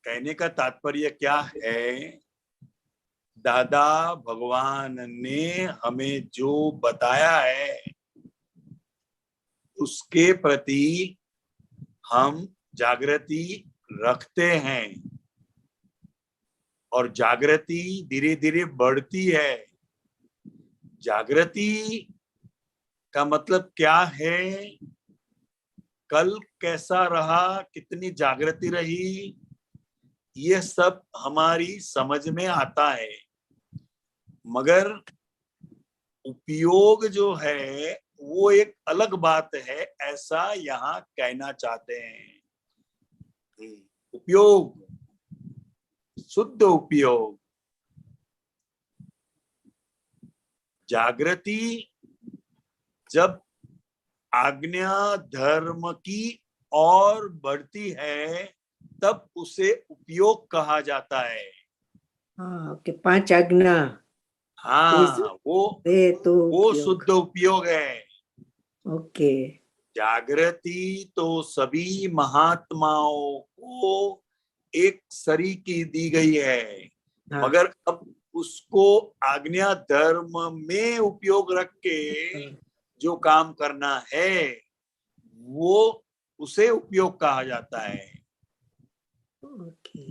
कहने का तात्पर्य क्या है? दादा भगवान ने हमें जो बताया है उसके प्रति हम जागृति रखते हैं और जागृति धीरे धीरे बढ़ती है। जागृति का मतलब क्या है? कल कैसा रहा, कितनी जागृति रही, ये सब हमारी समझ में आता है, मगर उपयोग जो है वो एक अलग बात है, ऐसा यहाँ कहना चाहते हैं। उपयोग, शुद्ध उपयोग। जागृति जब आज्ञा धर्म की और बढ़ती है तब उसे उपयोग कहा जाता है। हाँ, कि 5 आज्ञा, हाँ, वो शुद्ध उपयोग है। ओके। जागृति तो सभी महात्माओं को एक सरी की दी गई है, हाँ। मगर अब उसको आज्ञा धर्म में उपयोग रख के जो काम करना है वो उसे उपयोग कहा जाता है। ओके,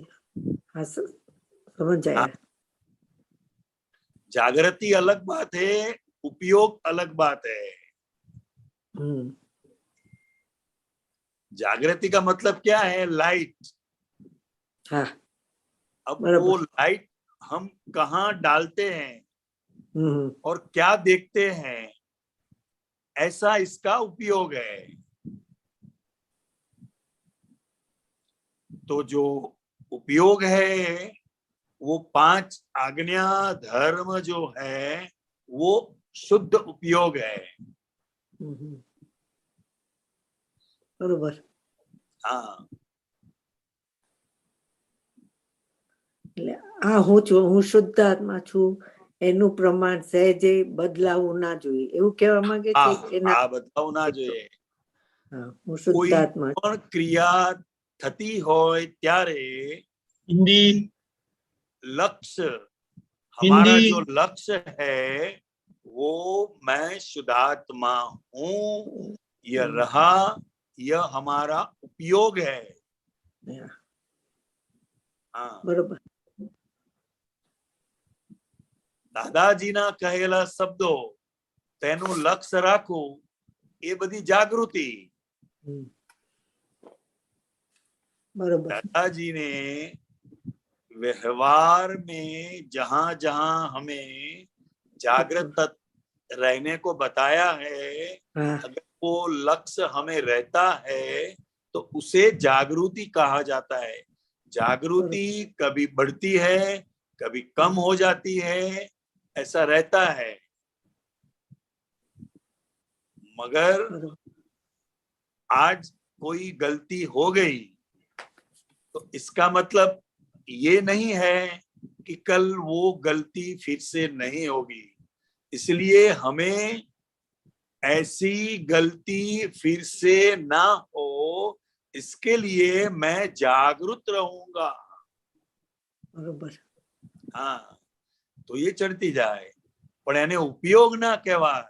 हाँ, समझ आया। जागृति अलग बात है, उपयोग अलग बात है। जागृति का मतलब क्या है? लाइट। हाँ, अब वो लाइट हम कहाँ डालते हैं और क्या देखते हैं, ऐसा इसका उपयोग है। तो जो उपयोग है वो 5 आज्ञा धर्म जो है वो शुद्ध उपयोग है। बरोबर। हाँ, એટલે આ હું શુદ્ધ આત્મા છું, એનું પ્રમાણ સહેજે બદલાવું ના જોઈએ, એવું કહેવા માંગે છે? આ બદલાવ ના જોઈએ। હું શુદ્ધ આત્મા છું। પણ ક્રિયા થતી હોય ત્યારે हिंदी लक्ष्य, हमारा हिंदी जो लक्ष्य है वो मैं शुद्धात्मा हूँ, यह रहा, यह हमारा उपयोग है। हाँ, बरोबर। દાદાજીના કહેલા શબ્દો, તેનું લક્ષ્ય રાખવું, એ બધી જાગૃતિ। बरोबर। दादाजी ने व्यवहार में जहां जहां हमें जागृत रहने को बताया है, अगर वो लक्ष्य हमें रहता है तो उसे जागृति कहा जाता है। जागृति कभी बढ़ती है, कभी कम हो जाती है, ऐसा रहता है, मगर आज कोई गलती हो गई तो इसका मतलब ये नहीं है कि कल वो गलती फिर से नहीं होगी। इसलिए हमें ऐसी गलती फिर से ना हो, इसके लिए मैं जागरूक रहूंगा। बरोबर। हाँ, तो ये चढ़ती जाए, पर यानी उपयोग ना कहवाय।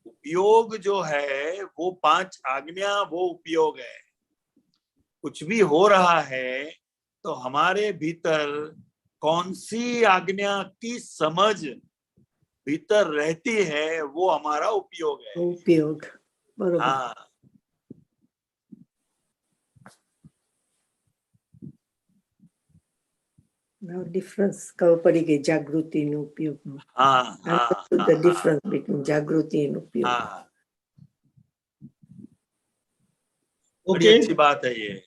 उपयोग जो है वो 5 आज्ञा, वो उपयोग है। कुछ भी हो रहा है तो हमारे भीतर कौन सी आज्ञा की समझ भीतर रहती है वो हमारा उपयोग है। उपयोग, बरोबर। हाँ, डिफरेंस खबर पड़ी गई जागृति नो उपयोग नो। हाँ, हाँ, द डिफरेंस बिटवीन जागृति एंड उपयोग। हाँ, बड़ी अच्छी बात है ये।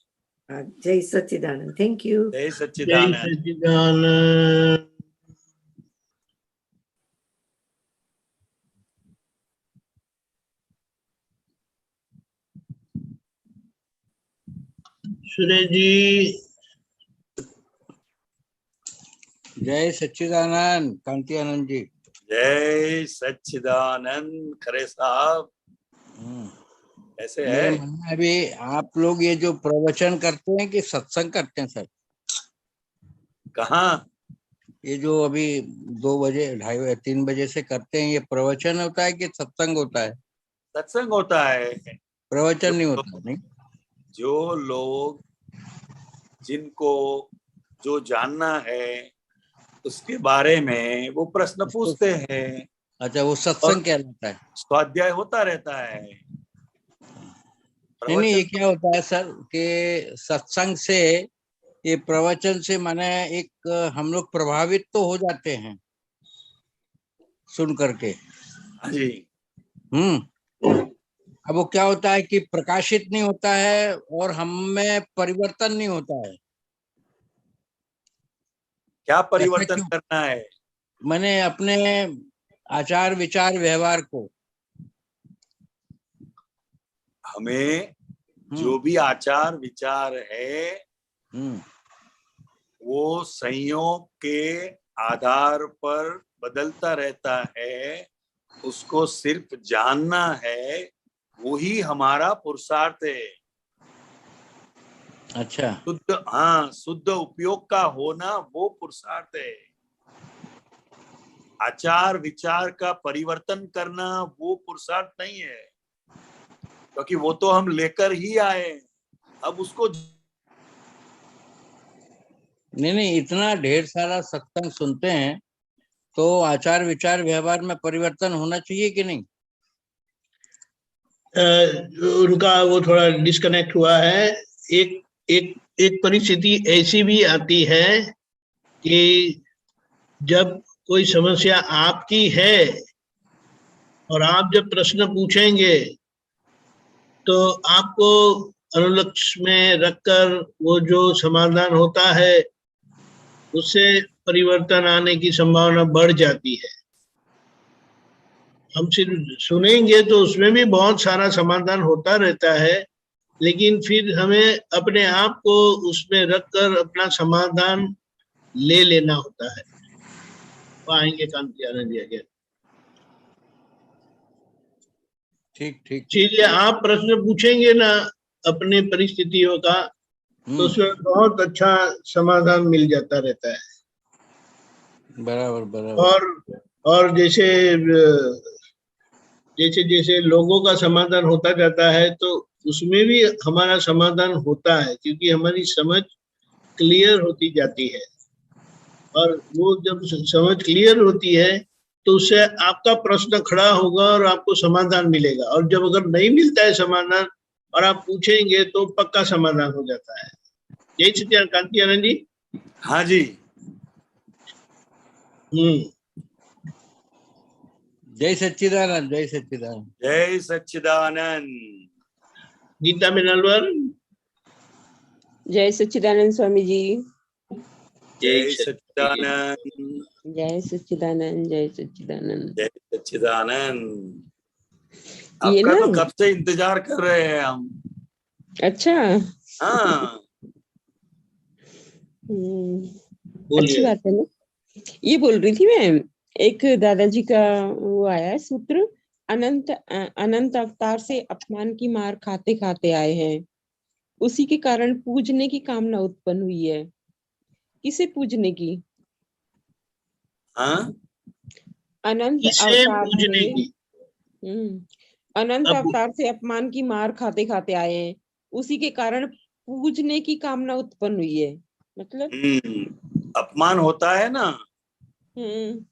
जय सच्चिदानंद। Thank you. जय जय सच्चिदानंद। सच्चिदानंद। सुरेश जी। जय सच्चिदानंद कांति आनंद जी। जय सच्चिदानंद खरे साहब। ऐसे है अभी आप लोग ये जो प्रवचन करते हैं कि सत्संग करते हैं सर? कहाँ? ये जो अभी 2 बजे 2:30 3 बजे से करते हैं, ये प्रवचन होता है कि सत्संग होता है? सत्संग होता है, प्रवचन नहीं होता। नहीं, जो लोग जिनको जो जानना है उसके बारे में वो प्रश्न पूछते हैं। अच्छा, वो सत्संग कहलाता है। स्वाध्याय होता रहता है। नहीं, ये क्या होता है सर कि सत्संग से, ये प्रवचन से माने एक हम लोग प्रभावित तो हो जाते हैं सुन करके। हाँ जी। अब वो क्या होता है कि प्रकाशित नहीं होता है और हम में परिवर्तन नहीं होता है। क्या परिवर्तन क्यों? करना है? मैंने अपने आचार विचार व्यवहार को, हमें जो भी आचार विचार है वो संयोग के आधार पर बदलता रहता है, उसको सिर्फ जानना है, वही हमारा पुरुषार्थ है। अच्छा, शुद्ध, हाँ, शुद्ध उपयोग का होना वो पुरुषार्थ है। आचार विचार का परिवर्तन करना वो पुरुषार्थ नहीं है, क्योंकि वो तो हम लेकर ही आए। अब उसको नहीं, इतना ढेर सारा सत्संग सुनते हैं तो आचार विचार व्यवहार में परिवर्तन होना चाहिए कि नहीं? उनका वो थोड़ा डिस्कनेक्ट हुआ है। एक एक एक परिस्थिति ऐसी भी आती है कि जब कोई समस्या आपकी है और आप जब प्रश्न पूछेंगे तो आपको अनुलक्ष्य में रखकर वो जो समाधान होता है उससे परिवर्तन आने की संभावना बढ़ जाती है। हम सिर्फ सुनेंगे तो उसमें भी बहुत सारा समाधान होता रहता है, लेकिन फिर हमें अपने आप को उसमें रखकर अपना समाधान ले लेना होता है। आएंगे कांति आनंद जी आगे। ठीक ठीक। इसलिए आप प्रश्न पूछेंगे ना अपने परिस्थितियों का तो उसमें बहुत अच्छा समाधान मिल जाता रहता है। बराबर बराबर। और जैसे जैसे जैसे लोगों का समाधान होता जाता है तो उसमें भी हमारा समाधान होता है, क्योंकि हमारी समझ क्लियर होती जाती है। और वो जब समझ क्लियर होती है तो उससे आपका प्रश्न खड़ा होगा और आपको समाधान मिलेगा। और जब अगर नहीं मिलता है समाधान और आप पूछेंगे तो पक्का समाधान हो जाता है। यही सत्य कांति आनंद जी। हाँ जी। जय सच्चिदानंद, जय सच्चिदानंद, जय सच्चिदानंद। गीता मिनलवर। जय सच्चिदानंद स्वामी जी। जय सच्चिदानंद, जय सच्चिदानंद, जय सच्चिदानंद, जय सच्चिदानंद। ये आपका ना तो कब से इंतजार कर रहे हैं हम। अच्छा। हाँ, अच्छी बात है ना। ये बोल रही थी मैं, एक दादाजी का वो आया है सूत्र, अनंत अवतार से अपमान की मार खाते खाते आए हैं, उसी के कारण पूजने की कामना उत्पन्न हुई है। किसे पूजने की? हाँ, अनंत किसे अवतार पूजने से की? अनंत अब अवतार से अपमान की मार खाते खाते आए हैं, उसी के कारण पूजने की कामना उत्पन्न हुई है। मतलब अपमान होता है ना, हम्म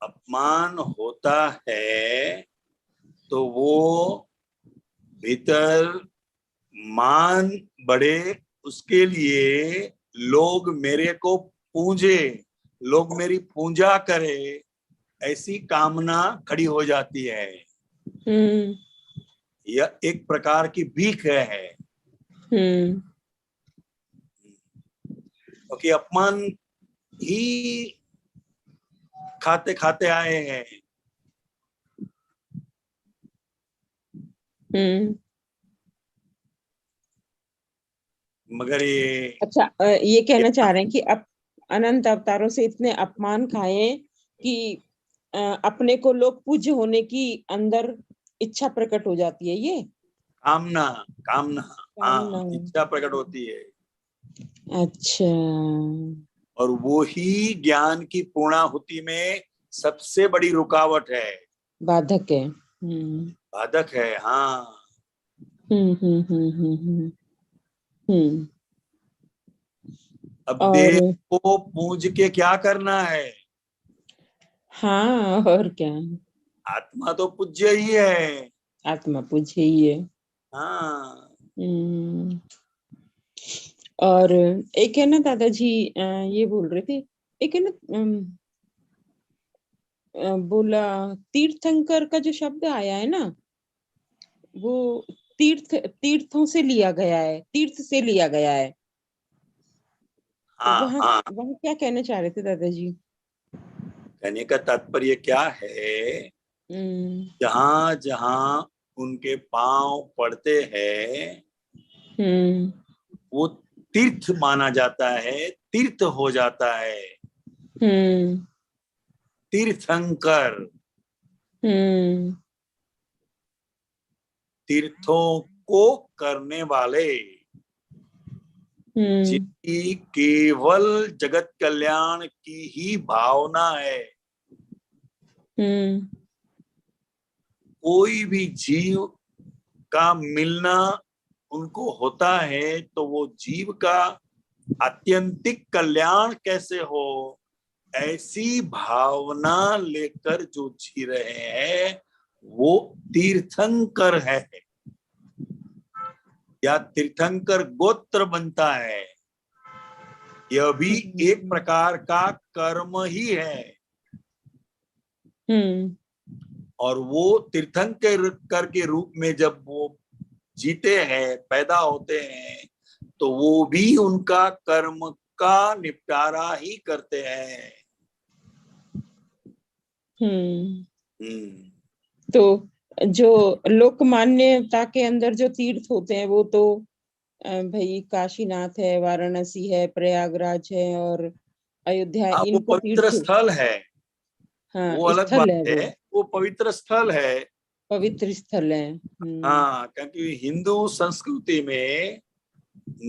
अपमान होता है तो वो भीतर मान बढ़े, उसके लिए लोग मेरे को पूजे, लोग मेरी पूजा करे, ऐसी कामना खड़ी हो जाती है। यह एक प्रकार की भीख है। क्योंकि अपमान ही खाते खाते आए हैं। मगर ये अच्छा, ये कहना चाह रहे हैं कि अब अनंत अवतारों से इतने अपमान खाए कि अपने को लोग पूज्य होने की अंदर इच्छा प्रकट हो जाती है। ये कामना कामना हाँ, इच्छा प्रकट होती है। अच्छा। और वो ही ज्ञान की पूर्णाहुति में सबसे बड़ी रुकावट है, बाधक है। बाधक है। हाँ, अब और देह को पूज के क्या करना है? हाँ, और क्या, आत्मा तो पूज्य ही है। आत्मा पूज्य ही है। हाँ, और एक है ना दादाजी, ये बोल रहे थे, एक है ना, बोला तीर्थंकर का जो शब्द आया है ना, वो तीर्थों से लिया गया है, तीर्थ से लिया गया है। तो हाँ, वहाँ हाँ। वहाँ क्या कहना चाह रहे थे दादाजी? कहने का तात्पर्य क्या है, जहां जहां उनके पांव पड़ते हैं वो तीर्थ माना जाता है, तीर्थ हो जाता है। तीर्थंकर, तीर्थों को करने वाले, जिनकी केवल जगत कल्याण की ही भावना है। कोई भी जीव का मिलना उनको होता है तो वो जीव का आत्यंतिक कल्याण कैसे हो, ऐसी भावना लेकर जो जी रहे हैं वो तीर्थंकर है, या तीर्थंकर गोत्र बनता है। यह भी एक प्रकार का कर्म ही है। और वो तीर्थंकर के रूप में जब वो जीते हैं, पैदा होते हैं, तो वो भी उनका कर्म का निपटारा ही करते हैं। तो जो लोकमान्यता के अंदर जो तीर्थ होते हैं वो तो भाई काशीनाथ है, वाराणसी है, प्रयागराज है और अयोध्या है, वो इनको पवित्र तीर्थ, स्थल है। हाँ, वो अलग स्थल बात है, है, वो पवित्र स्थल है। पवित्र स्थल है। हाँ, क्योंकि हिंदू संस्कृति में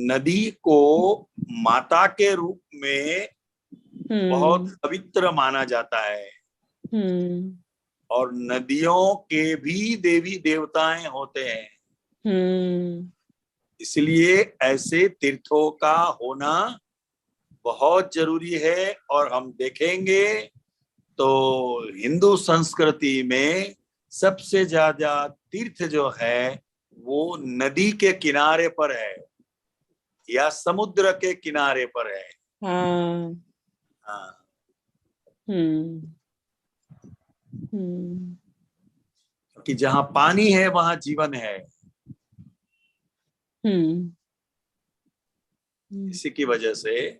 नदी को माता के रूप में बहुत पवित्र माना जाता है। और नदियों के भी देवी देवताएं होते हैं। इसलिए ऐसे तीर्थों का होना बहुत जरूरी है। और हम देखेंगे तो हिंदू संस्कृति में सबसे ज्यादा तीर्थ जो है वो नदी के किनारे पर है या समुद्र के किनारे पर है। हाँ। हाँ। कि जहां पानी है वहां जीवन है। इसी की वजह से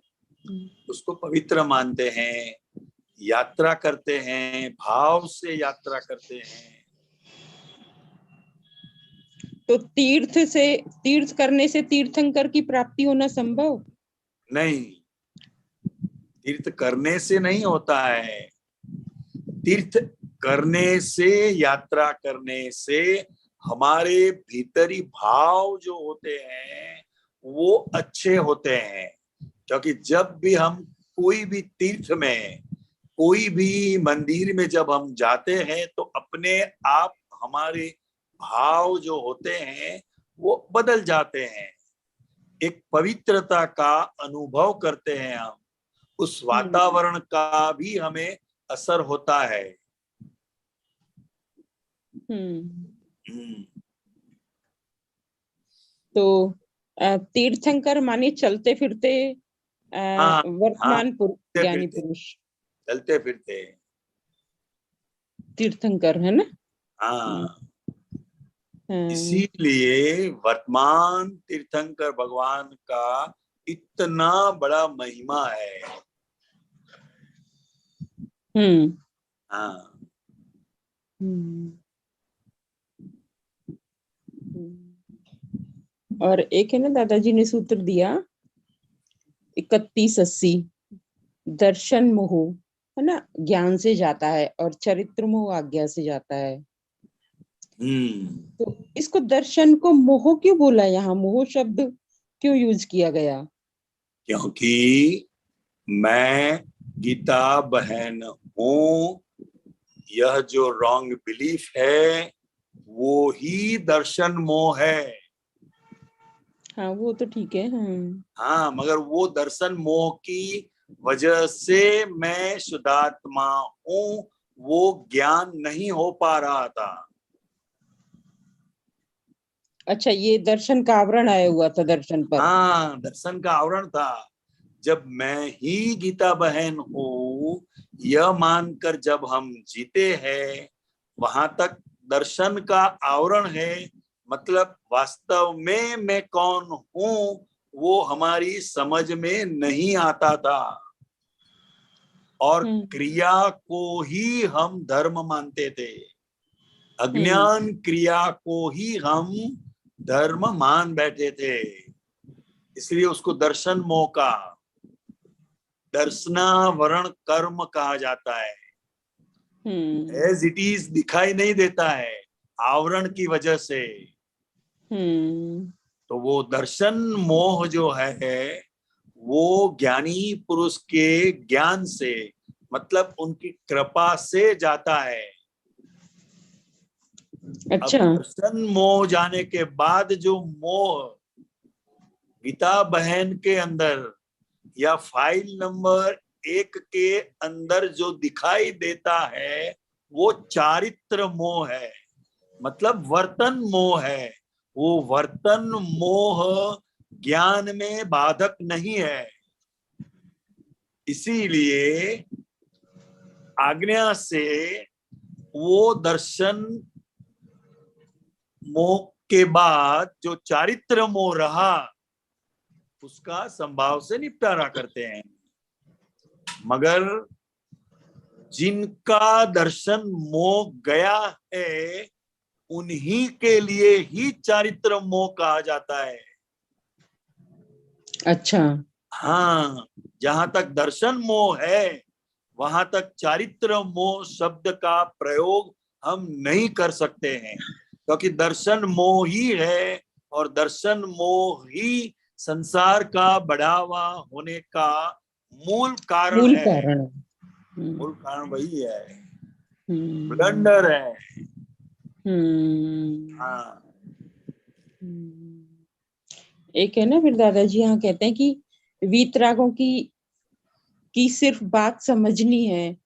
उसको पवित्र मानते हैं, यात्रा करते हैं, भाव से यात्रा करते हैं। तो तीर्थ करने से तीर्थंकर की प्राप्ति होना संभव नहीं, तीर्थ करने से नहीं होता है। तीर्थ करने से, यात्रा करने से हमारे भीतरी भाव जो होते हैं वो अच्छे होते हैं। क्योंकि जब भी हम कोई भी तीर्थ में, कोई भी मंदिर में जब हम जाते हैं तो अपने आप हमारे भाव जो होते हैं वो बदल जाते हैं। एक पवित्रता का अनुभव करते हैं हम, उस वातावरण का भी हमें असर होता है। तो तीर्थंकर माने चलते फिरते वर्तमान ज्ञानी पुरुष, चलते फिरते तीर्थंकर है ना। हाँ, इसीलिए वर्तमान तीर्थंकर भगवान का इतना बड़ा महिमा है। हाँ। और एक है ना दादाजी ने सूत्र दिया 3180, दर्शन मोह है ना ज्ञान से जाता है और चरित्र मोह आज्ञा से जाता है। तो इसको दर्शन को मोह क्यों बोला, यहाँ मोह शब्द क्यों यूज किया गया? क्योंकि मैं गीता बहन हूँ, यह जो रॉन्ग बिलीफ है वो ही दर्शन मोह है। हाँ वो तो ठीक है। हाँ, मगर वो दर्शन मोह की वजह से मैं शुद्धात्मा हूं, वो ज्ञान नहीं हो पा रहा था। अच्छा, ये दर्शन का आवरण आया हुआ था दर्शन पर। हाँ, दर्शन का आवरण था। जब मैं ही गीता बहन हूँ यह मानकर जब हम जीते हैं, वहां तक दर्शन का आवरण है। मतलब वास्तव में मैं कौन हूँ वो हमारी समझ में नहीं आता था, और क्रिया को ही हम धर्म मानते थे। अज्ञान क्रिया को ही हम धर्म मान बैठे थे, इसलिए उसको दर्शन मोह का, दर्शनावरण कर्म कहा जाता है। एज इट इज दिखाई नहीं देता है आवरण की वजह से। तो वो दर्शन मोह जो है वो ज्ञानी पुरुष के ज्ञान से, मतलब उनकी कृपा से जाता है। अच्छा। अब दर्शन मोह जाने के बाद जो मोह गीता बहन के अंदर या फाइल नंबर 1 के अंदर जो दिखाई देता है वो चारित्र मोह है, मतलब वर्तन मोह है। वो वर्तन मोह ज्ञान में बाधक नहीं है, इसीलिए आज्ञा से वो दर्शन मोह के बाद जो चारित्र मोह रहा उसका संभाव से निपटारा करते हैं। मगर जिनका दर्शन मोह गया है उन्हीं के लिए ही चारित्र मोह कहा जाता है। अच्छा। हाँ, जहां तक दर्शन मोह है वहां तक चारित्र मोह शब्द का प्रयोग हम नहीं कर सकते हैं, क्योंकि दर्शन मोह ही है, और दर्शन मोह ही संसार का बढ़ावा होने का मूल कारण है। मूल कारण वही है, ब्लंडर है। हाँ। एक है ना, फिर दादाजी यहाँ कहते हैं कि वीतरागों की सिर्फ बात समझनी है,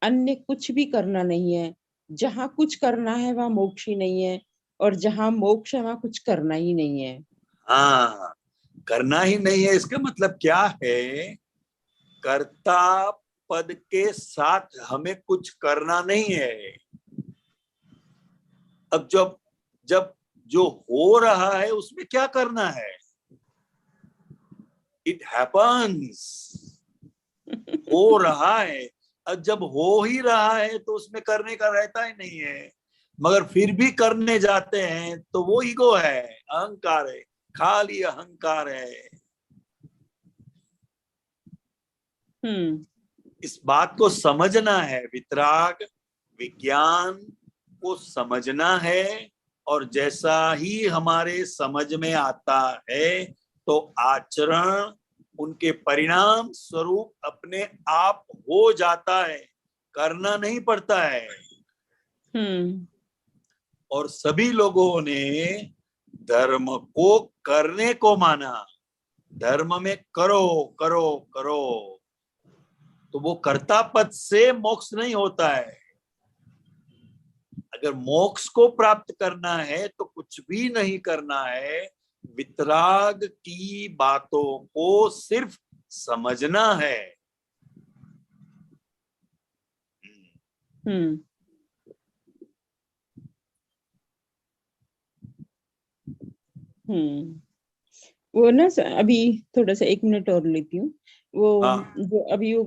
अन्य कुछ भी करना नहीं है। जहाँ कुछ करना है वहाँ मोक्ष ही नहीं है, और जहाँ मोक्ष है वहाँ कुछ करना ही नहीं है। हाँ, करना ही नहीं है इसका मतलब क्या है? कर्ता पद के साथ हमें कुछ करना नहीं है। अब जब जो हो रहा है उसमें क्या करना है? इट हैपन्स, हो रहा है। अब जब हो ही रहा है तो उसमें करने का रहता ही नहीं है, मगर फिर भी करने जाते हैं तो वो ईगो है, अहंकार है, खाली अहंकार है। इस बात को समझना है, वितराग विज्ञान को समझना है, और जैसा ही हमारे समझ में आता है तो आचरण उनके परिणाम स्वरूप अपने आप हो जाता है, करना नहीं पड़ता है। और सभी लोगों ने धर्म को करने को माना, धर्म में करो करो करो, तो वो कर्ता पद से मोक्ष नहीं होता है। अगर मोक्ष को प्राप्त करना है तो कुछ भी नहीं करना है, वितराग की बातों को सिर्फ समझना है। वो ना अभी थोड़ा सा 1 मिनट और लेती हूँ। वो जो अभी वो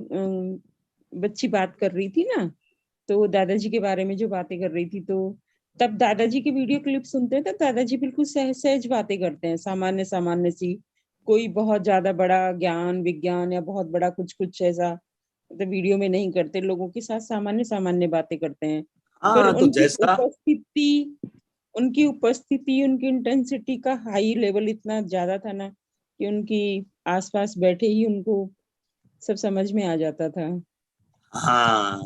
बच्ची बात कर रही थी ना, तो दादाजी के बारे में जो बातें कर रही थी, तो तब दादाजी की वीडियो क्लिप सुनते हैं तो दादाजी बिल्कुल सहज सहज बातें करते हैं, सामान्य सामान्य सी, कोई बहुत ज्यादा बड़ा ज्ञान विज्ञान या बहुत बड़ा कुछ कुछ ऐसा तो वीडियो में नहीं करते, लोगों के साथ सामान्य सामान्य बातें करते हैं। पर तो उनकी उपस्थिति उनकी इंटेंसिटी का हाई लेवल इतना ज्यादा था ना कि उनकी आसपास बैठे ही उनको सब समझ में आ जाता था। हाँ,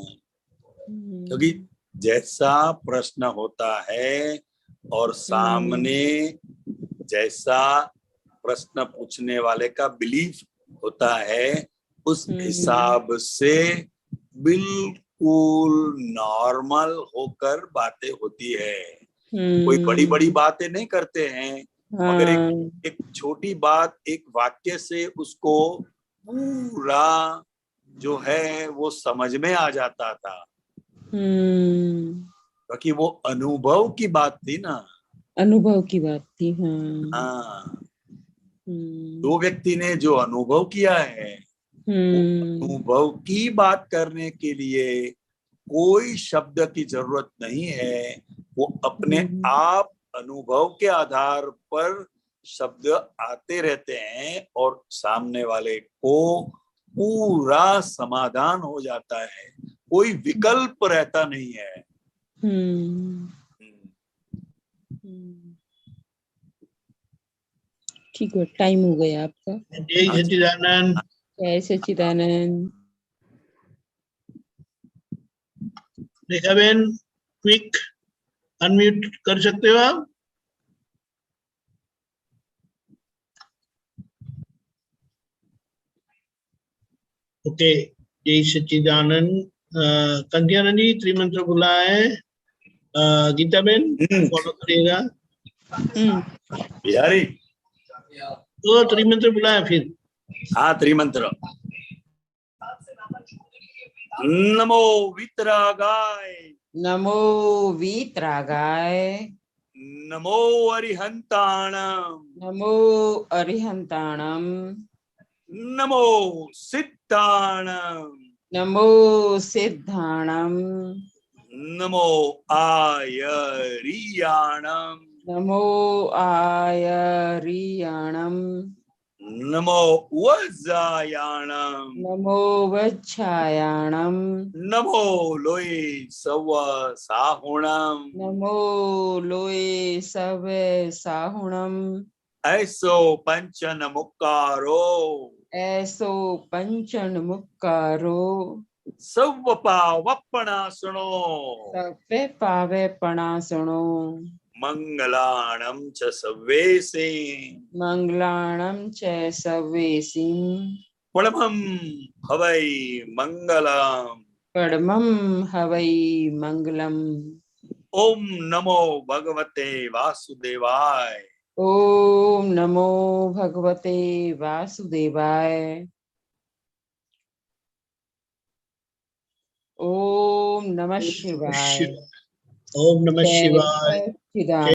क्योंकि जैसा प्रश्न होता है और सामने जैसा प्रश्न पूछने वाले का बिलीफ होता है उस हिसाब से बिल्कुल नॉर्मल होकर बातें होती है। कोई बड़ी बड़ी बातें नहीं करते हैं, मगर एक छोटी बात एक वाक्य से उसको पूरा जो है वो समझ में आ जाता था, क्योंकि वो अनुभव की बात थी ना। अनुभव की बात थी। हाँ, दो व्यक्ति ने जो अनुभव किया है, वो अनुभव की बात करने के लिए कोई शब्द की जरूरत नहीं है। वो अपने आप अनुभव के आधार पर शब्द आते रहते हैं और सामने वाले को पूरा समाधान हो जाता है, कोई विकल्प रहता नहीं है। ठीक है, टाइम हो गया आपका। जय सच्चिदानंद। जय सच्चिदानंद। रेखा बहन, क्विक अनम्यूट कर सकते हो आप? ओके, जय सच्चिदानंद। कंध्यानंद जी त्रिमंत्र बुला है। गीता बहन फॉलो करिएगा। बिहारी तो त्रिमंत्र बुलाया फिर। हाँ, त्रिमंत्र। नमो वितरागाय, नमो वीतरागाय, नमो अरिहंताणम, नमो अरिहंताणम, नमो सिद्धाणम, नमो सिद्धाणम, नमो आयरियाणम, नमो आयरियाणम, नमो वज्रायाणम, नमो वच्छायाणम, नमो लोये सव साहुणम, नमो लोये सव साहुणम, ऐसो पंचन मुक्कारो, ऐसो पंचन मुक्कारो, सव पावपणासुनो, सवे पावे पणासुनो, मंगलाणं च सव्वेसे, मंगलाणं च सव्वेसिं, परमं हवै मंगलम्। परमं हवै मंगलम्। ओम नमो भगवते वासुदेवाय। ओम नमो भगवते वासुदेवाय। ओम नमः शिवाय। ओम नमः जय शिवाय। सच्चिदानंद।